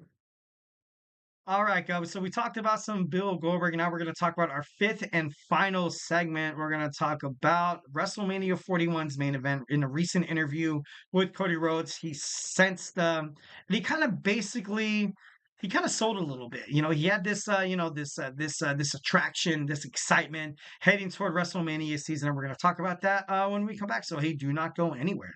Speaker 1: All right, guys. So we talked about some Bill Goldberg, and now we're going to talk about our fifth and final segment. We're going to talk about WrestleMania 41's main event. In a recent interview with Cody Rhodes, he sensed and he kind of sold a little bit. He had this attraction, this excitement heading toward WrestleMania season, and we're going to talk about that when we come back. So hey, do not go anywhere.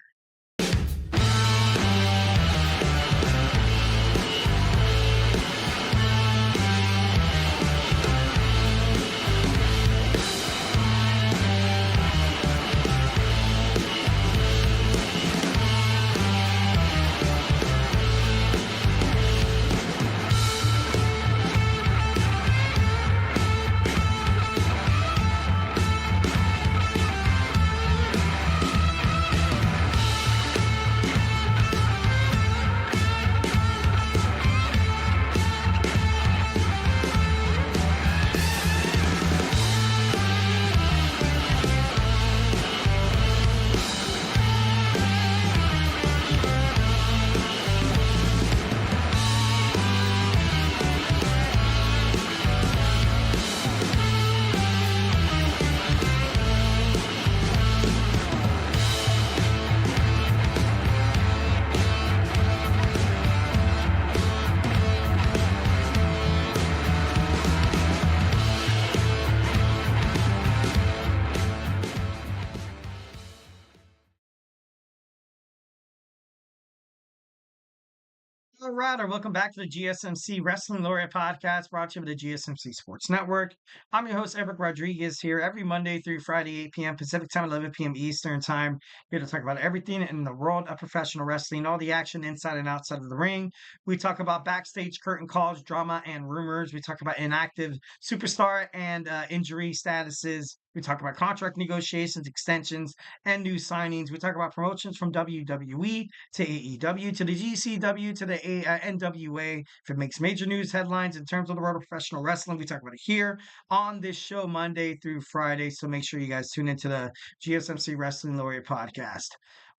Speaker 1: All right, or welcome back to the GSMC Wrestling Laureate podcast, brought to you by the GSMC Sports Network. I'm your host, Eric Rodriguez, here every Monday through Friday, 8 p.m. Pacific Time, 11 p.m. Eastern Time, here to talk about everything in the world of professional wrestling, all the action inside and outside of the ring. We talk about backstage curtain calls, drama, and rumors. We talk about inactive superstar and injury statuses. We talk about contract negotiations, extensions, and new signings. We talk about promotions from WWE to AEW to the GCW to the NWA. If it makes major news headlines in terms of the world of professional wrestling, we talk about it here on this show Monday through Friday. So make sure you guys tune into the GSMC Wrestling Laureate podcast.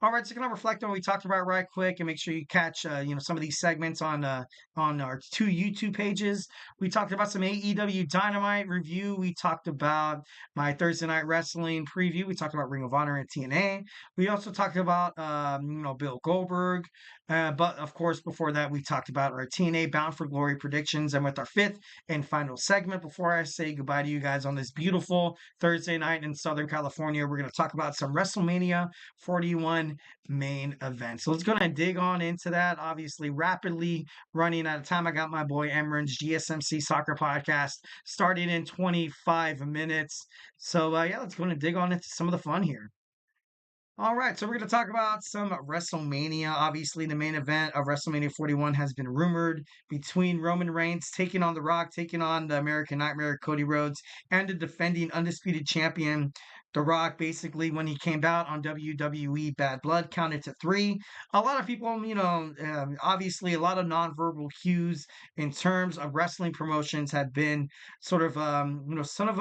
Speaker 1: All right, so going to reflect on what we talked about right quick, and make sure you catch some of these segments on our two YouTube pages. We talked about some AEW Dynamite review. We talked about my Thursday Night Wrestling preview. We talked about Ring of Honor and TNA. We also talked about Bill Goldberg. But of course, before that, we talked about our TNA Bound for Glory predictions. And with our fifth and final segment, before I say goodbye to you guys on this beautiful Thursday night in Southern California, we're going to talk about some WrestleMania 41 main event. So let's go and dig on into that. Obviously, rapidly running out of time. I got my boy Emran's GSMC Soccer Podcast starting in 25 minutes. So let's go and dig on into some of the fun here. All right, so we're going to talk about some WrestleMania. Obviously, the main event of WrestleMania 41 has been rumored between Roman Reigns taking on The Rock, taking on the American Nightmare, Cody Rhodes, and the defending undisputed champion, The Rock basically, when he came out on WWE Bad Blood, counted to 3. A lot of people, obviously, a lot of nonverbal cues in terms of wrestling promotions have been sort of, sort of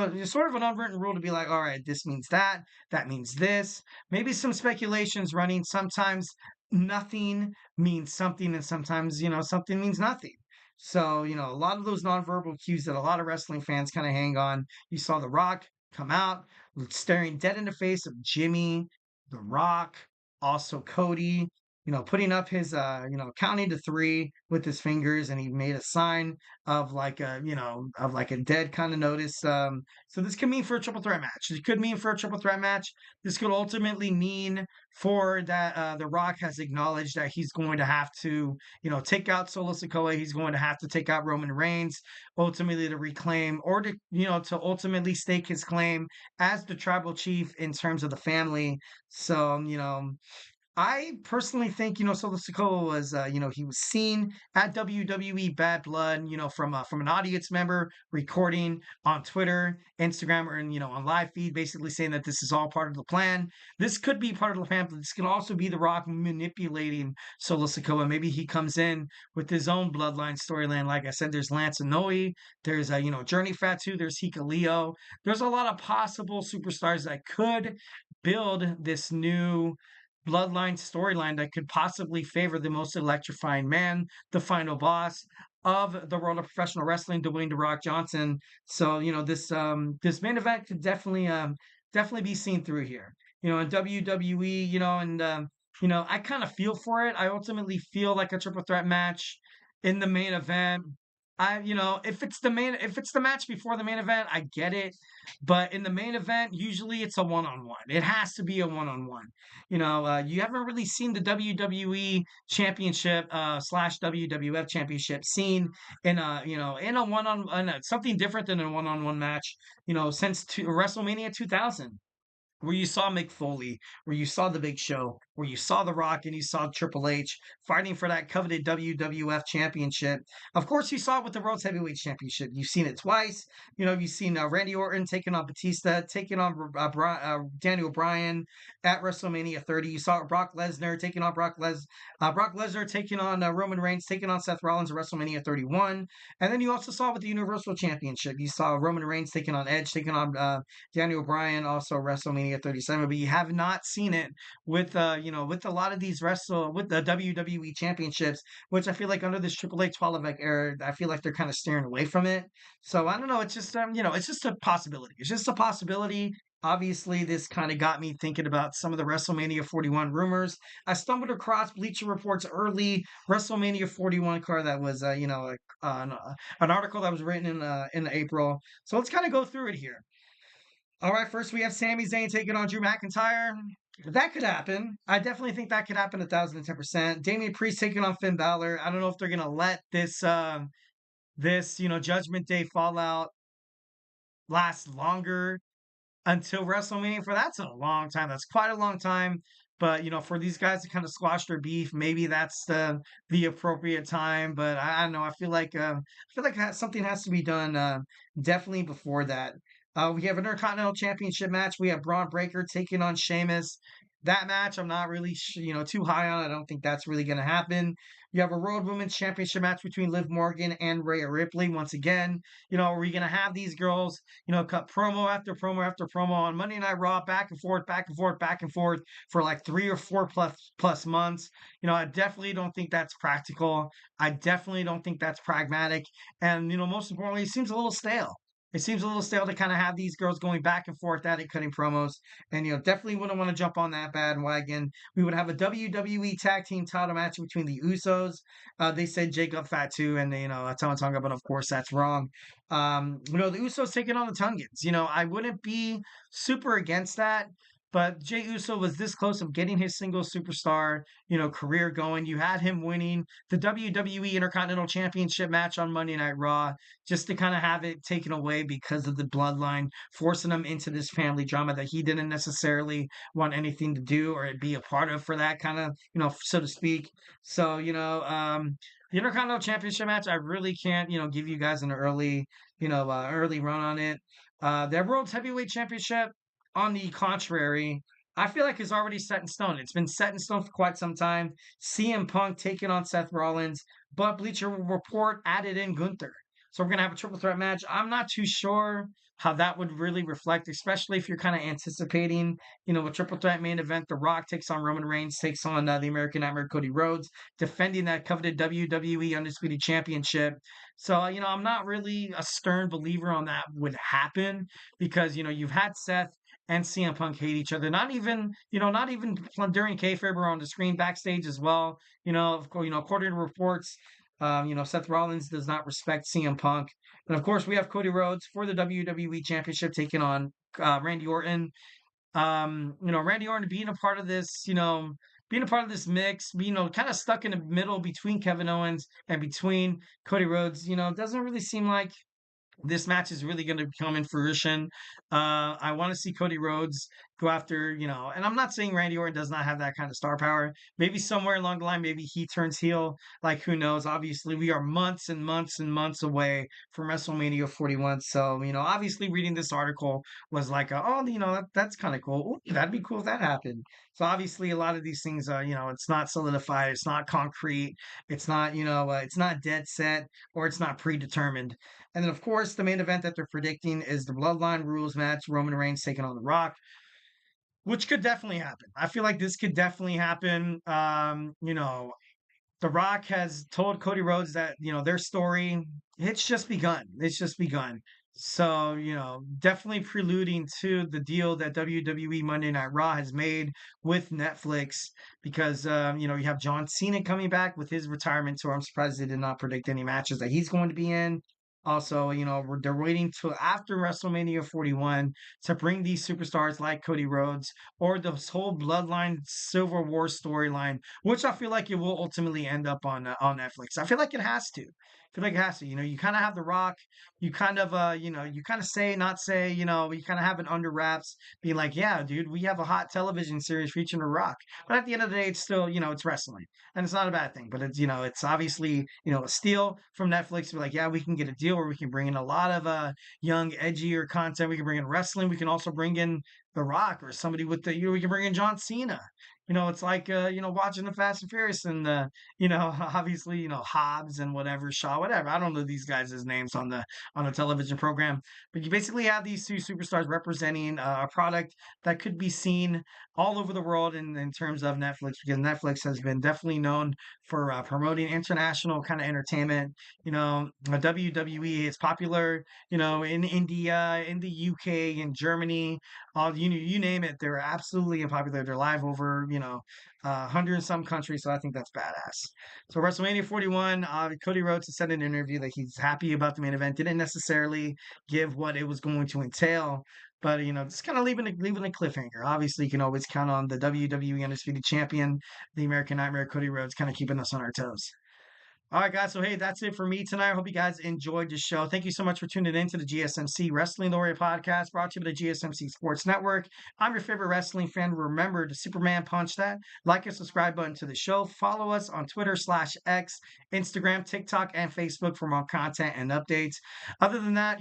Speaker 1: an unwritten rule to be like, all right, this means that, that means this. Maybe some speculations running. Sometimes nothing means something, and sometimes, something means nothing. So, a lot of those nonverbal cues that a lot of wrestling fans kind of hang on. You saw The Rock come out staring dead in the face of Jimmy, The Rock, also Cody, putting up his, counting to 3 with his fingers, and he made a sign of like a, of like a dead kind of notice. So this could mean for a triple threat match. It could mean for a triple threat match. This could ultimately mean for that The Rock has acknowledged that he's going to have to, take out Solo Sikoa. He's going to have to take out Roman Reigns, ultimately to reclaim or to, to ultimately stake his claim as the tribal chief in terms of the family. So, I personally think, Solo Sikoa was, he was seen at WWE Bad Blood, from an audience member recording on Twitter, Instagram, or, on live feed, basically saying that this is all part of the plan. This could be part of the plan, but this could also be The Rock manipulating Solo Sikoa. Maybe he comes in with his own bloodline storyline. Like I said, there's Lance Anoa'i, there's, Journey Fatu, there's Hika Leo. There's a lot of possible superstars that could build this new bloodline storyline that could possibly favor the most electrifying man, the final boss of the world of professional wrestling, Dwayne The Rock Johnson. So, this main event could definitely be seen through here. In WWE, I kind of feel for it. I ultimately feel like a triple threat match in the main event. If it's the match before the main event, I get it. But in the main event, usually it's a one-on-one. It has to be a one-on-one. You haven't really seen the WWE Championship slash WWF Championship seen in in a one-on-one, something different than a one-on-one match. Since WrestleMania 2000, where you saw Mick Foley, where you saw The Big Show, where you saw The Rock and you saw Triple H fighting for that coveted WWF Championship. Of course, you saw it with the World's Heavyweight Championship. You've seen it twice. You've seen Randy Orton taking on Batista, taking on Daniel Bryan at WrestleMania 30. You saw Brock Lesnar taking on Brock Lesnar taking on Roman Reigns, taking on Seth Rollins at WrestleMania 31. And then you also saw with the Universal Championship, you saw Roman Reigns taking on Edge, taking on Daniel Bryan, also WrestleMania 37, but you have not seen it with with a lot of these with the WWE championships, which I feel like under this Triple H 12 era, I feel like they're kind of steering away from it. So I don't know. It's just it's just a possibility. It's just a possibility. Obviously, this kind of got me thinking about some of the WrestleMania 41 rumors. I stumbled across Bleacher Report's early WrestleMania 41 card that was, an article that was written in April. So let's kind of go through it here. All right, first we have Sami Zayn taking on Drew McIntyre. That could happen. I definitely think that could happen 1,010%. Damian Priest taking on Finn Balor. I don't know if they're gonna let this Judgment Day fallout last longer until WrestleMania. For that's a long time. That's quite a long time. But for these guys to kind of squash their beef, maybe that's the appropriate time. But I don't know. I feel like something has to be done definitely before that. We have an Intercontinental Championship match. We have Braun Breaker taking on Sheamus. That match, I'm not really, too high on. I don't think that's really going to happen. You have a World Women's Championship match between Liv Morgan and Rhea Ripley. Once again, are we going to have these girls, cut promo after promo after promo on Monday Night Raw, back and forth, back and forth, back and forth for like 3 or 4 plus months? I definitely don't think that's practical. I definitely don't think that's pragmatic. And, most importantly, it seems a little stale. It seems a little stale to kind of have these girls going back and forth at it, cutting promos. And, definitely wouldn't want to jump on that bandwagon. We would have a WWE Tag Team title match between the Usos. They said Jacob Fatu and, Tama Tonga, but of course that's wrong. The Usos taking on the Tungans. I wouldn't be super against that. But Jey Uso was this close of getting his single superstar, career going. You had him winning the WWE Intercontinental Championship match on Monday Night Raw, just to kind of have it taken away because of the bloodline, forcing him into this family drama that he didn't necessarily want anything to do or be a part of for that kind of, so to speak. So, the Intercontinental Championship match, I really can't, give you guys an early run on it. Their World's Heavyweight Championship, on the contrary, I feel like is already set in stone. It's been set in stone for quite some time. CM Punk taking on Seth Rollins, but Bleacher Report added in Gunther. So we're gonna have a triple threat match. I'm not too sure how that would really reflect, especially if you're kind of anticipating, a triple threat main event. The Rock takes on Roman Reigns, takes on the American Nightmare Cody Rhodes, defending that coveted WWE Undisputed Championship. So, I'm not really a stern believer on that would happen because, you've had Seth and CM Punk hate each other. Not even during kayfabe or on the screen, backstage as well. Of course, according to reports, Seth Rollins does not respect CM Punk. And of course, we have Cody Rhodes for the WWE Championship taking on Randy Orton. Randy Orton being a part of this, being a part of this mix, kind of stuck in the middle between Kevin Owens and between Cody Rhodes, doesn't really seem like this match is really going to come in fruition. I want to see Cody Rhodes go after, and I'm not saying Randy Orton does not have that kind of star power. Maybe somewhere along the line, maybe he turns heel. Like, who knows? Obviously, we are months and months and months away from WrestleMania 41. So, obviously reading this article was like, that's kind of cool. Ooh, that'd be cool if that happened. So obviously a lot of these things, it's not solidified. It's not concrete. It's not, it's not dead set or it's not predetermined. And then, of course, the main event that they're predicting is the Bloodline Rules match, Roman Reigns taking on The Rock, which could definitely happen. I feel like this could definitely happen. The Rock has told Cody Rhodes that, their story, it's just begun. It's just begun. So, definitely preluding to the deal that WWE Monday Night Raw has made with Netflix because, you have John Cena coming back with his retirement tour. I'm surprised they did not predict any matches that he's going to be in. Also, they're waiting till after WrestleMania 41 to bring these superstars like Cody Rhodes or this whole Bloodline Civil War storyline, which I feel like it will ultimately end up on Netflix. I feel like it has to. I feel like it has to. You kind of have The Rock. You kind of, you kind of say, not say. You kind of have it under wraps, being like, yeah, dude, we have a hot television series featuring The Rock. But at the end of the day, it's still, it's wrestling, and it's not a bad thing. But it's, it's obviously, a steal from Netflix. We're like, yeah, we can get a deal where we can bring in a lot of young, edgier content. We can bring in wrestling. We can also bring in The Rock or somebody with the, we can bring in John Cena. It's like, watching the Fast and Furious and obviously, Hobbs and whatever, Shaw, whatever. I don't know these guys' names on the television program, but you basically have these two superstars representing a product that could be seen all over the world in terms of Netflix, because Netflix has been definitely known for promoting international kind of entertainment. WWE is popular, in India, in the UK, in Germany, all you name it, they're absolutely popular. They're live over 100 and some countries, so I think that's badass. So WrestleMania 41, Cody Rhodes has said in an interview that he's happy about the main event. Didn't necessarily give what it was going to entail, but just kind of leaving a cliffhanger. Obviously, you can always count on the WWE Undisputed Champion, the American Nightmare, Cody Rhodes, kind of keeping us on our toes. All right, guys. So, hey, that's it for me tonight. I hope you guys enjoyed the show. Thank you so much for tuning in to the GSMC Wrestling Laureate podcast brought to you by the GSMC Sports Network. I'm your favorite wrestling fan. Remember to Superman punch that like and subscribe button to the show. Follow us on Twitter/X, Instagram, TikTok, and Facebook for more content and updates. Other than that,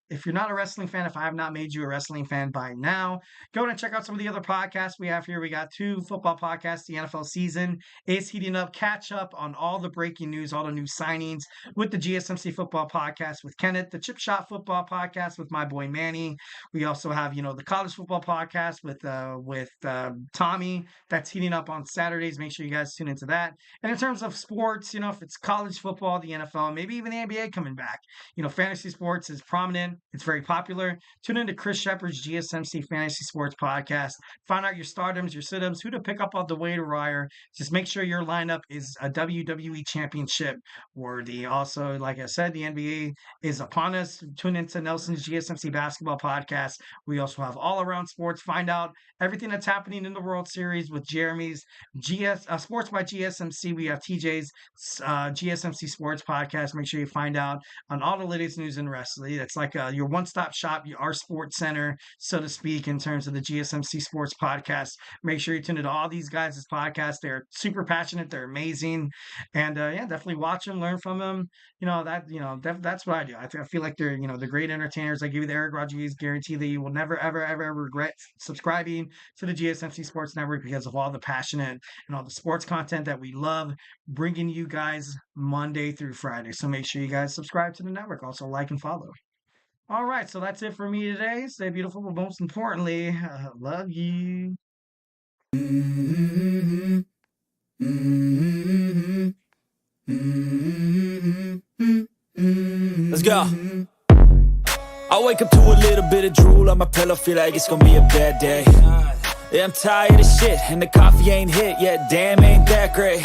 Speaker 1: if you're not a wrestling fan, if I have not made you a wrestling fan by now, go and check out some of the other podcasts we have here. We got 2 football podcasts. The NFL season is heating up. Catch up on all the breaking news, all the new signings with the GSMC Football Podcast with Kenneth, the Chip Shot Football Podcast with my boy Manny. We also have, the College Football Podcast with Tommy. That's heating up on Saturdays. Make sure you guys tune into that. And in terms of sports, if it's college football, the NFL, maybe even the NBA coming back, fantasy sports is prominent. It's very popular. Tune into Chris Shepard's GSMC Fantasy Sports Podcast. Find out your stardoms, your sit-ups, who to pick up off the waiver wire. Just make sure your lineup is a WWE championship worthy. Also, like I said, the NBA is upon us. Tune into Nelson's GSMC Basketball Podcast. We also have All Around Sports. Find out everything that's happening in the World Series with Jeremy's Sports by GSMC. We have TJ's GSMC Sports Podcast. Make sure you find out on all the latest news in wrestling. That's like your one-stop shop, our sports center, so to speak, in terms of the GSMC Sports Podcast. Make sure you tune into all these guys' podcasts. They're super passionate. They're amazing. And, yeah, definitely watch him, learn from him. That's what I do. I feel like they're great entertainers. I give you the Eric Rodriguez guarantee that you will never, ever, ever, ever regret subscribing to the GSMC Sports Network because of all the passionate and all the sports content that we love bringing you guys Monday through Friday. So make sure you guys subscribe to the network. Also like and follow. All right, so that's it for me today. Stay beautiful, but most importantly, love you.
Speaker 3: Let's go. I wake up to a little bit of drool on my pillow, feel like it's gonna be a bad day. Yeah, I'm tired of shit, and the coffee ain't hit yet, damn, ain't that great.